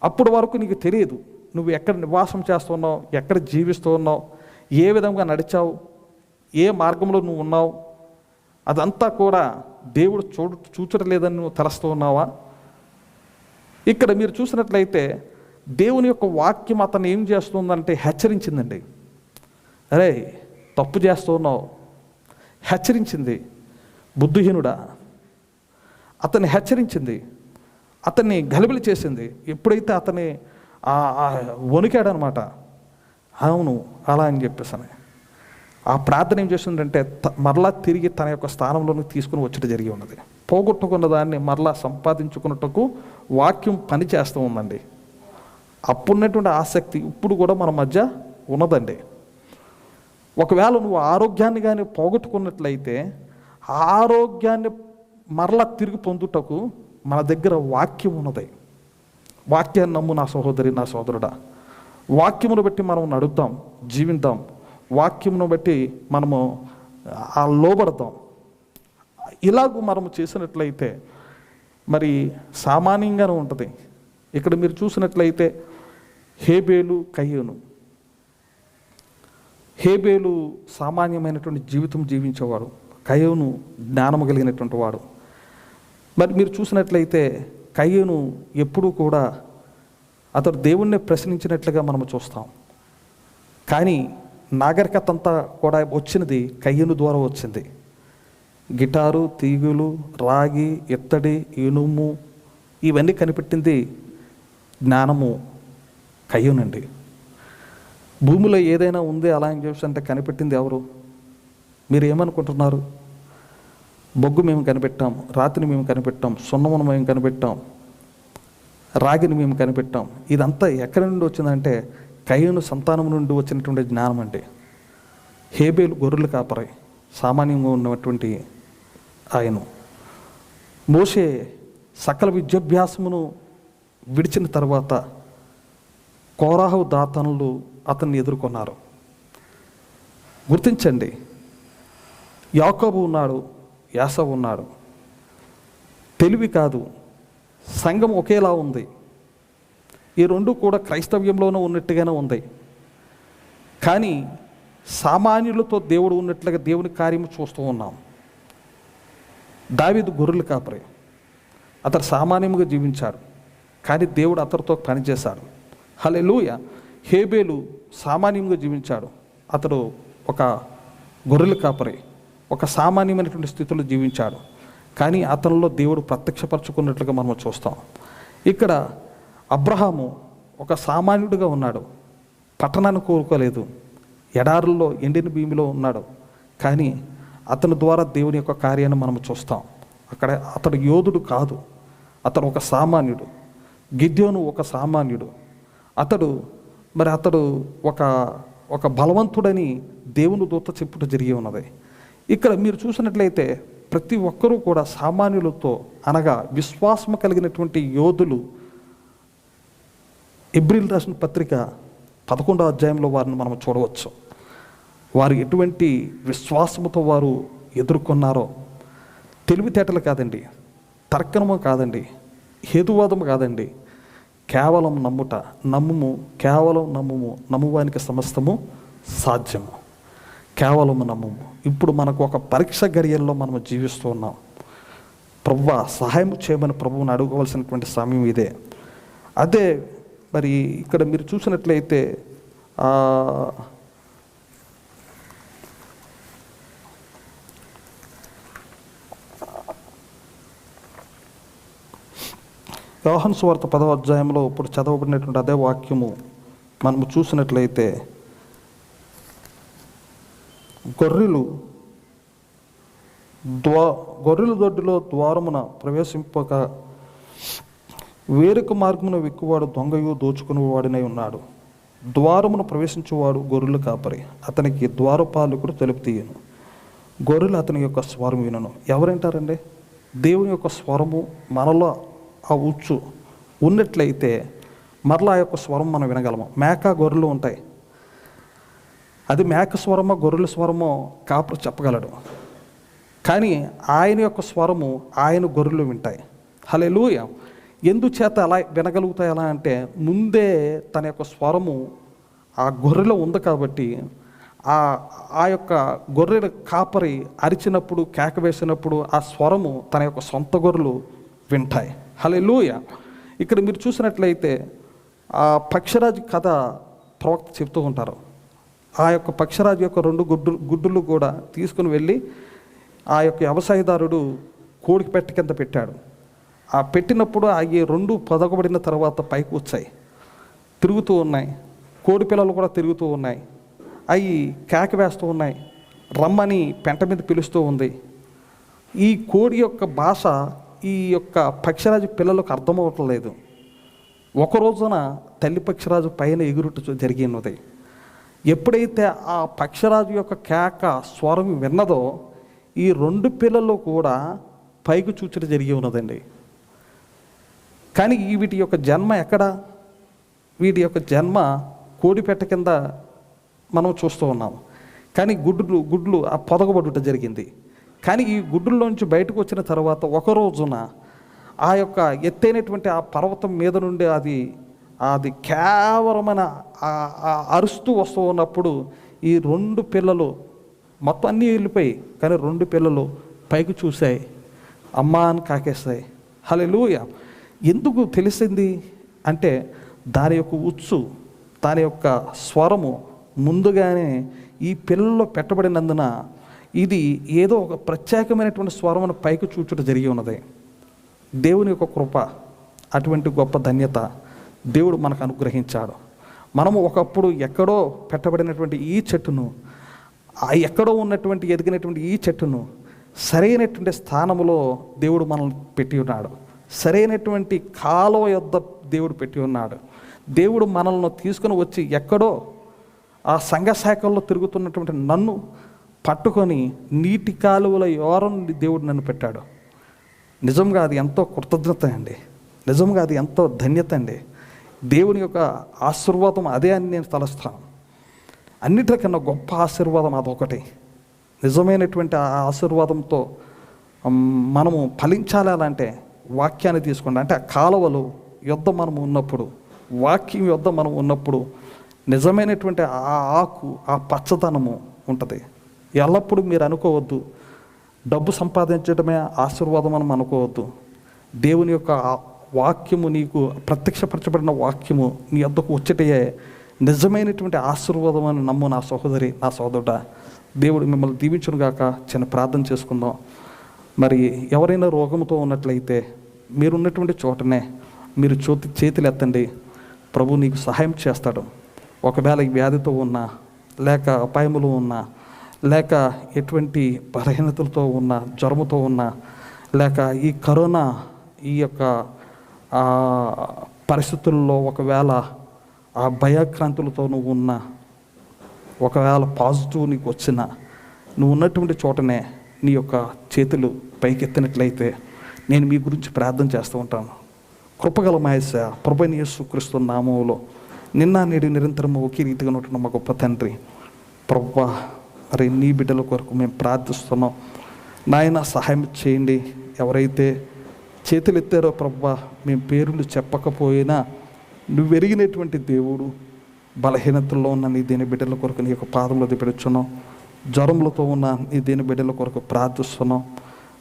అప్పుడు వరకు నీకు తెలియదు నువ్వు ఎక్కడ నివాసం చేస్తున్నావు, ఎక్కడ జీవిస్తూ ఉన్నావు, ఏ విధంగా నడిచావు, ఏ మార్గంలో నువ్వు ఉన్నావు. అదంతా కూడా దేవుడు చూచట్లేదని నువ్వు తలస్తూ ఉన్నావా? ఇక్కడ మీరు చూసినట్లయితే దేవుని యొక్క వాక్యం అతను ఏం చేస్తుందంటే హెచ్చరించిందండి. అరే తప్పు చేస్తూ ఉన్నావు, హెచ్చరించింది. బుద్ధిహీనుడా, అతన్ని హెచ్చరించింది, అతన్ని గలిబిలి చేసింది. ఎప్పుడైతే అతన్ని వణికాడనమాట. అవును అలా అని చెప్పేసి ఆ ప్రార్థన ఏం చేస్తుందంటే మరలా తిరిగి తన యొక్క స్థానంలోకి తీసుకుని వచ్చేట జరిగి ఉన్నది. పోగొట్టుకున్న దాన్ని మరలా సంపాదించుకున్నట్టుకు వాక్యం పని చేస్తూ ఉందండి. అప్పుడున్నటువంటి ఆసక్తి ఇప్పుడు కూడా మన మధ్య ఉన్నదండి. ఒకవేళ నువ్వు ఆరోగ్యాన్ని కానీ పోగొట్టుకున్నట్లయితే ఆరోగ్యాన్ని మరలా తిరిగి పొందుటకు మన దగ్గర వాక్యం ఉన్నది. వాక్యాన్ని నమ్ము నా సహోదరి, నా సోదరుడా. వాక్యమును బట్టి మనం నడుద్దాం, జీవిద్దాం. వాక్యమును బట్టి మనము లోబడతాం. ఇలాగూ మనము చేసినట్లయితే మరి సామాన్యంగానే ఉంటుంది. ఇక్కడ మీరు చూసినట్లయితే హేబేలు కయ్యూను. హేబేలు సామాన్యమైనటువంటి జీవితం జీవించేవాడు, కయ్యూను జ్ఞానము కలిగినటువంటి వాడు. మరి మీరు చూసినట్లయితే కయ్యూను ఎప్పుడూ కూడా అతడు దేవుణ్ణి ప్రశ్నించినట్లుగా మనము చూస్తాం. కానీ నాగరికత అంతా కూడా వచ్చినది కయ్యూను ద్వారా వచ్చింది. గిటారు, తీగులు, రాగి, ఇత్తడి, ఇనుము ఇవన్నీ కనిపెట్టింది జ్ఞానము కయ్యూనండి. భూమిలో ఏదైనా ఉంది అలా అని చెప్పి అంటే కనిపెట్టింది ఎవరు? మీరు ఏమనుకుంటున్నారు? బొగ్గు మేము కనిపెట్టాం, రాతిని మేము కనిపెట్టాం, సున్నమును మేము కనిపెట్టాం, రాగిని మేము కనిపెట్టాం. ఇదంతా ఎక్కడి నుండి వచ్చిందంటే కయ్యూను సంతానం నుండి వచ్చినటువంటి జ్ఞానం అండి. హేబేలు గొర్రెలు కాపరి, సామాన్యంగా ఉన్నటువంటి ఆయన. మోషే సకల విద్యాభ్యాసమును విడిచిన తర్వాత కోరాహు దాతనులు అతన్ని ఎదుర్కొన్నారు. గుర్తించండి, యాకోబు ఉన్నాడు, యాసవు ఉన్నాడు. తెలివి కాదు, సంఘం ఒకేలా ఉంది. ఈ రెండు కూడా క్రైస్తవ్యంలోనే ఉన్నట్టుగానే ఉంది. కానీ సామాన్యులతో దేవుడు ఉన్నట్లుగా దేవుని కార్యము చూస్తూ ఉన్నాం. దావీదు గొర్రెలు కాపరి, అతడు సామాన్యంగా జీవించాడు, కానీ దేవుడు అతడితో పనిచేశాడు. హల్లెలూయా. హేబేలు సామాన్యంగా జీవించాడు, అతడు ఒక గొర్రెల కాపరి, ఒక సామాన్యమైనటువంటి స్థితిలో జీవించాడు, కానీ అతనిలో దేవుడు ప్రత్యక్షపరచుకున్నట్లుగా మనం చూస్తాం. ఇక్కడ అబ్రహాము ఒక సామాన్యుడిగా ఉన్నాడు, పట్టణాన్ని కోరుకోలేదు, ఎడారుల్లో ఎండిన భూమిలో ఉన్నాడు, కానీ అతని ద్వారా దేవుని యొక్క కార్యాన్ని మనం చూస్తాం. అక్కడ అతడు యోధుడు కాదు, అతడు ఒక సామాన్యుడు. గిద్యోను ఒక సామాన్యుడు, అతడు ఒక బలవంతుడని దేవుని దూత చెప్పుట జరిగి ఉన్నది. ఇక్కడ మీరు చూసినట్లయితే ప్రతి ఒక్కరూ కూడా సామాన్యులతో, అనగా విశ్వాసం కలిగినటువంటి యోధులు. ఎబ్రిల్ రాసిన పత్రిక 11వ అధ్యాయంలో వారిని మనం చూడవచ్చు. వారు ఎటువంటి విశ్వాసముతో వారు ఎదుర్కొన్నారో. తెలివితేటలు కాదండి, తర్కనము కాదండి, హేతువాదము కాదండి, కేవలం నమ్ముట. నమ్ముము, కేవలం నమ్ముము, నమ్మువానికి సమస్తము సాధ్యము. కేవలం నమ్ముము. ఇప్పుడు మనకు ఒక పరీక్ష గడియల్లో మనం జీవిస్తూ ఉన్నాం. ప్రభువా సహాయం చేయమని ప్రభువుని అడగవలసినటువంటి సమయం ఇదే. అదే మరి ఇక్కడ మీరు చూసినట్లయితే యోహాను సువార్త 10వ అధ్యాయంలో ఇప్పుడు చదవబడినటువంటి అదే వాక్యము మనము చూసినట్లయితే, గొర్రెలు దొడ్డిలో ద్వారమున ప్రవేశింపక వేరొక మార్గమున వెక్కువాడు దొంగయు దోచుకునేవాడినై ఉన్నాడు. ద్వారమును ప్రవేశించేవాడు గొర్రెలు కాపరి, అతనికి ద్వారపాలకుడు తలుపు తీయను. గొర్రెలు అతని యొక్క స్వరం వినను. ఎవరంటారండి? దేవుని యొక్క స్వరము మనలో ఆ ఉచ్చు ఉన్నట్లయితే మరలా ఆ యొక్క స్వరం మనం వినగలము. మేక గొర్రెలు ఉంటాయి, అది మేక స్వరమో గొర్రెల స్వరమో కాపరి చెప్పగలడు, కానీ ఆయన యొక్క స్వరము ఆయన గొర్రెలు వింటాయి. హల్లెలూయా. ఎందుచేత అలా వినగలుగుతాయి? ఎలా అంటే ముందే తన యొక్క స్వరము ఆ గొర్రెలో ఉంది కాబట్టి ఆ యొక్క గొర్రెల కాపరి అరిచినప్పుడు, కేక వేసినప్పుడు ఆ స్వరము తన యొక్క సొంత గొర్రెలు వింటాయి. హల్లెలూయా. ఇక్కడ మీరు చూసినట్లయితే ఆ పక్షిరాజు కథ ప్రవక్త చెప్తూ ఉంటారు. ఆ యొక్క పక్షిరాజు యొక్క 2 గుడ్డులు కూడా తీసుకుని వెళ్ళి ఆ యొక్క వ్యవసాయదారుడు కోడికి పెట్ట కింద పెట్టాడు. ఆ పెట్టినప్పుడు అవి 2 పొదగబడిన తర్వాత పైకి వచ్చాయి, తిరుగుతూ ఉన్నాయి. కోడి పిల్లలు కూడా తిరుగుతూ ఉన్నాయి. అవి కేక వేస్తూ ఉన్నాయి, రమ్మని పెంట మీద పిలుస్తూ ఉంది. ఈ కోడి యొక్క భాష ఈ యొక్క పక్షిరాజు పిల్లలకు అర్థమవట్లేదు. ఒక రోజున తల్లి పక్షిరాజు పైన ఎగురుట జరిగినది. ఎప్పుడైతే ఆ పక్షిరాజు యొక్క కేక స్వరం విన్నదో ఈ 2 పిల్లలు కూడా పైకి చూచట జరిగి ఉన్నదండి. కానీ వీటి యొక్క జన్మ ఎక్కడ? వీటి యొక్క జన్మ కోడిపెట్ట కింద మనం చూస్తూ ఉన్నాము. కానీ గుడ్లు ఆ పొదగబడుట జరిగింది. కానీ ఈ గుడ్డుల్లోంచి బయటకు వచ్చిన తర్వాత ఒక రోజున ఆ యొక్క ఎత్తైనటువంటి ఆ పర్వతం మీద నుండి అది కేవలమైన అరుస్తూ వస్తూ ఉన్నప్పుడు ఈ 2 పిల్లలు, మొత్తం అన్నీ వెళ్ళిపోయి, కానీ 2 పిల్లలు పైకి చూశాయి, అమ్మా అని కాకేస్తాయి. హల్లెలూయా. ఎందుకు తెలిసింది అంటే దాని యొక్క ఉచ్చు, దాని యొక్క స్వరము ముందుగానే ఈ పిల్లల్లో పెట్టబడినందున ఇది ఏదో ఒక ప్రత్యేకమైనటువంటి స్వరమును పైకి చూచుట జరిగి ఉన్నది. దేవుని యొక్క కృప, అటువంటి గొప్ప ధన్యత దేవుడు మనకు అనుగ్రహించాడు. మనము ఒకప్పుడు ఎక్కడో పెట్టబడినటువంటి ఈ చెట్టును, ఎక్కడో ఉన్నటువంటి ఎదిగినటువంటి ఈ చెట్టును సరైనటువంటి స్థానంలో దేవుడు మనల్ని పెట్టి ఉన్నాడు. సరైనటువంటి కాలువ యొద్ద దేవుడు పెట్టి ఉన్నాడు. దేవుడు మనల్ని తీసుకుని వచ్చి ఎక్కడో ఆ సంఘ శాఖల్లో తిరుగుతున్నటువంటి నన్ను పట్టుకొని నీటి కాలువల యోరం దేవుడు నన్ను పెట్టాడు. నిజంగా అది ఎంతో కృతజ్ఞత అండి. నిజంగా అది ఎంతో ధన్యత అండి. దేవుని యొక్క ఆశీర్వాదం అదే అని నేను తలస్తాను. అన్నిటికన్నా గొప్ప ఆశీర్వాదం అదొకటి. నిజమైనటువంటి ఆ ఆశీర్వాదంతో మనము ఫలించాలి అంటే వాక్యాన్ని తీసుకోండి. అంటే ఆ కాలువలు యొద్ద మనము ఉన్నప్పుడు, వాక్యం యొద్ద మనం ఉన్నప్పుడు నిజమైనటువంటి ఆ ఆకు, ఆ పచ్చదనము ఉంటుంది. ఎల్లప్పుడూ మీరు అనుకోవద్దు డబ్బు సంపాదించడమే ఆశీర్వాదం అని అనుకోవద్దు. దేవుని యొక్క వాక్యము, నీకు ప్రత్యక్షపరచబడిన వాక్యము నీ వద్దకు వచ్చేటయే నిజమైనటువంటి ఆశీర్వాదం అని నమ్ము నా సహోదరి, నా సహోదరుడా. దేవుడు మిమ్మల్ని దీవించును గాక. చిన్న ప్రార్థన చేసుకుందాం. మరి ఎవరైనా రోగంతో ఉన్నట్లయితే మీరున్నటువంటి చోటనే మీరు చేతులు ఎత్తండి. ప్రభు నీకు సహాయం చేస్తాడు. ఒకవేళ ఈ వ్యాధితో ఉన్నా, లేక అపాయములు ఉన్నా, లేక ఎటువంటి బలహీనతలతో ఉన్నా, జ్వరముతో ఉన్నా, లేక ఈ కరోనా ఈ యొక్క పరిస్థితుల్లో ఒకవేళ ఆ భయక్రాంతులతో నువ్వు ఉన్నా, ఒకవేళ పాజిటివ్ నీకు వచ్చినా, నువ్వు ఉన్నటువంటి చోటనే నీ యొక్క చేతులు పైకెత్తినట్లయితే నేను మీ గురించి ప్రార్థన చేస్తూ ఉంటాను. కృపగల మహేశ ప్రభువైన యేసుక్రీస్తు నామములో నిన్న నేడు నిరంతరము ఒకే రీతిగా ఉంటున్న మా గొప్ప తండ్రి, ప్రభువా, మరి నీ బిడ్డల కొరకు మేము ప్రార్థిస్తున్నాం. నాయన సహాయం చేయండి. ఎవరైతే చేతులు ఎత్తారో ప్రభువా, మేము పేర్లు చెప్పకపోయినా నువ్వు ఎరిగినటువంటి దేవుడు, బలహీనతల్లో ఉన్న నీ దేని బిడ్డల కొరకు నీ యొక్క పాదంలో దిపెడుచున్నాం. జ్వరములతో ఉన్న నీ దేని బిడ్డల కొరకు ప్రార్థిస్తున్నాం.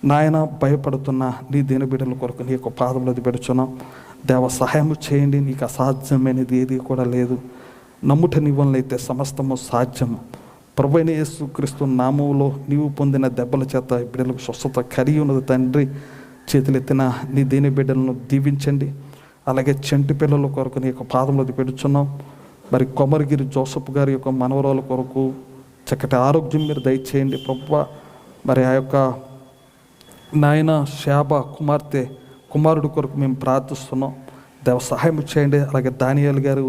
నాయన భయపడుతున్న నీ దేని బిడ్డల కొరకు నీ యొక్క పాదంలో దిపెడుచున్నాం. దేవ సహాయం చేయండి. నీకు అసాధ్యమైనది ఏది కూడా లేదు. నమ్ముట నీ వలనైతే సమస్తము సాధ్యము. ప్రభువైన యేసుక్రీస్తు నామములో నీవు పొందిన దెబ్బల చేత బిడ్డలకు స్వస్థత కలిగి ఉన్నది తండ్రి. చేతులెత్తిన నీ దేని బిడ్డలను దీవించండి. అలాగే చంటి పిల్లల కొరకు నీ యొక్క పాదంలో పెడుచున్నాం. మరి కొమరగిరి జోసఫ్ గారి యొక్క మనవరాల కొరకు చక్కటి ఆరోగ్యం మీరు దయచేయండి ప్రభువా. మరి ఆ యొక్క నాయన శాబ కుమారుడు కొరకు మేము ప్రార్థిస్తున్నాం. దేవ సహాయం చేయండి. అలాగే దానియేలు గారు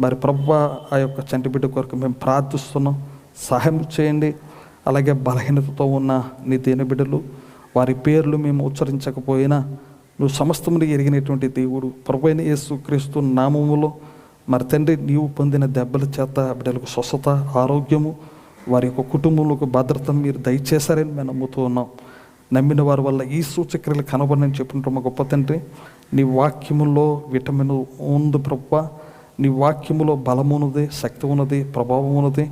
మరి ప్రభువా, ఆ యొక్క చంటి బిడ్డ కొరకు మేము ప్రార్థిస్తున్నాం. సహాయం చేయండి. అలాగే బలహీనతతో ఉన్న నీ దేని బిడ్డలు, వారి పేర్లు మేము ఉచ్చరించకపోయినా నువ్వు సమస్తముని ఎరిగినటువంటి దేవుడు. ప్రభువైన యేసుక్రీస్తు నామములో మరి తండ్రి, నీవు పొందిన దెబ్బల చేత బిడ్డలకు స్వస్థత, ఆరోగ్యము, వారి యొక్క కుటుంబంలో భద్రత మీరు దయచేశారని మేము నమ్ముతూ ఉన్నాం. నమ్మిన వారి వల్ల ఈ సూచక్రియలు కనబడని చెప్పుకుంటాం మా గొప్ప తండ్రి. నీ వాక్యములో విటమిన్ ఉంది ప్రభువా. నీ వాక్యములో బలమున్నది, శక్తి ఉన్నది, ప్రభావం ఉన్నది.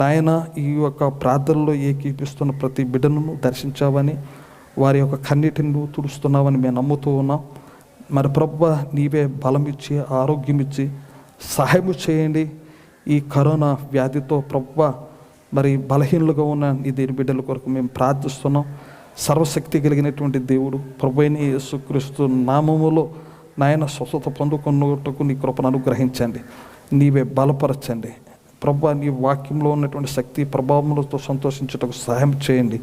నాయన, ఈ యొక్క ప్రార్థనలో ఏకీపిస్తున్న ప్రతి బిడ్డను దర్శించావని, వారి యొక్క కన్నీటిని నువ్వు తుడుస్తున్నావని మేము నమ్ముతూ ఉన్నాం. మరి ప్రభువా, నీవే బలం ఇచ్చి, ఆరోగ్యం ఇచ్చి సహాయం చేయండి. ఈ కరోనా వ్యాధితో ప్రభువా, మరి బలహీనులుగా ఉన్న నీ దేని బిడ్డల కొరకు మేము ప్రార్థిస్తున్నాం. సర్వశక్తి కలిగినటువంటి దేవుడు ప్రభువైన యేసుక్రీస్తు నామములో నాయన స్వస్థత పొందుకున్నట్టుకు నీ కృపను అనుగ్రహించండి. నీవే బలపరచండి ప్రభువా. నీ వాక్యంలో ఉన్నటువంటి శక్తి ప్రభావములతో సంతోషించుటకు సహాయం చేయండి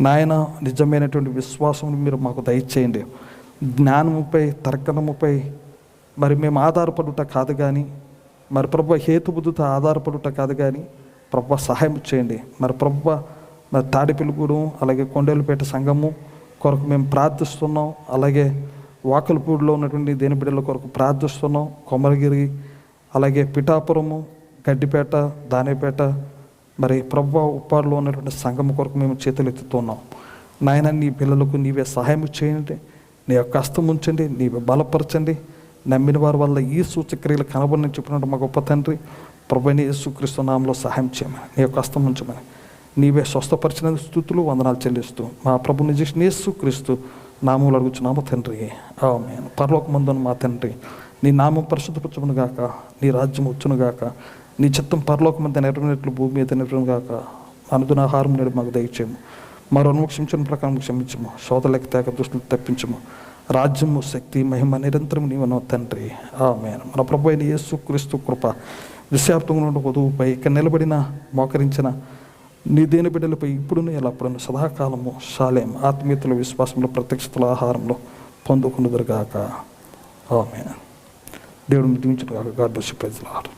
నాయన. నిజమైనటువంటి విశ్వాసం మీరు మాకు దయచేయండి. జ్ఞానముపై, తర్కణముపై మరి మేము ఆధారపడుట కాదు కానీ, మరి ప్రభువా హేతుబుద్ధితో ఆధారపడుట కాదు కానీ ప్రభువా సహాయం చేయండి. మరి ప్రభువా, మరి తాడిపిల్లిగూడెం అలాగే కొండేలపేట సంఘము కొరకు మేము ప్రార్థిస్తున్నాం. అలాగే వాకలపూడిలో ఉన్నటువంటి దేని బిడ్డల కొరకు ప్రార్థిస్తున్నాం. కొమరగిరి, అలాగే పిఠాపురము, గడ్డిపేట, దానేపేట, మరి ప్రభువా ఉప్పాడులో ఉన్నటువంటి సంఘం కొరకు మేము చేతులు ఎత్తుతున్నాం. నాయన నీ పిల్లలకు నీవే సహాయం చేయండి, నీ యొక్క హస్తం ఉంచండి, నీవే బలపరచండి. నమ్మిన వారి వల్ల ఈ సూచక్రియలు కనబడిని చెప్పినట్టు మా గొప్ప తండ్రి ప్రభువైన యేసుక్రీస్తు నామములో సహాయం చేయమని, నీ యొక్క హస్తం ఉంచమని, నీవే స్వస్థపరిచిన స్తుతులు వందనాలు చెల్లిస్తూ మా ప్రభు నిజ యేసుక్రీస్తు నామములు అడుగుచున్నాము తండ్రి, ఆమేన్. పరలోకమందున్న మా తండ్రి, నీ నామం పరిశుద్ధపరచును గాక, నీ రాజ్యం వచ్చును గాక, నీ చిత్తం పరలోకమంత నెరవేరినట్లు భూమి మీద నెరవేరును గాక. అనుదిన ఆహారం నేడు మాకు దయచేయము, మా రుణము క్షమించిన ప్రకారం క్షమించము, శోధలకు తేక దుష్టులు తప్పించము. రాజ్యము శక్తి మహిమ నిరంతరం నీవను తండ్రి, ఆమేన్. మన ప్రభు అయిన యేసుక్రీస్తు కృప విశాప్తంగా ఉన్న వధువుపై ఇక్కడ నిలబడిన మోకరించిన నీ దేని బిడ్డలపై ఇప్పుడును ఎల్లప్పుడూ సదాకాలము శాలేం ఆత్మీయతలు విశ్వాసంలో ప్రత్యక్షతల ఆహారంలో పొందుకున్నదురుగాక, ఆమేన్. దేవుడు దీవించును గాక. God bless you. Praise the lord.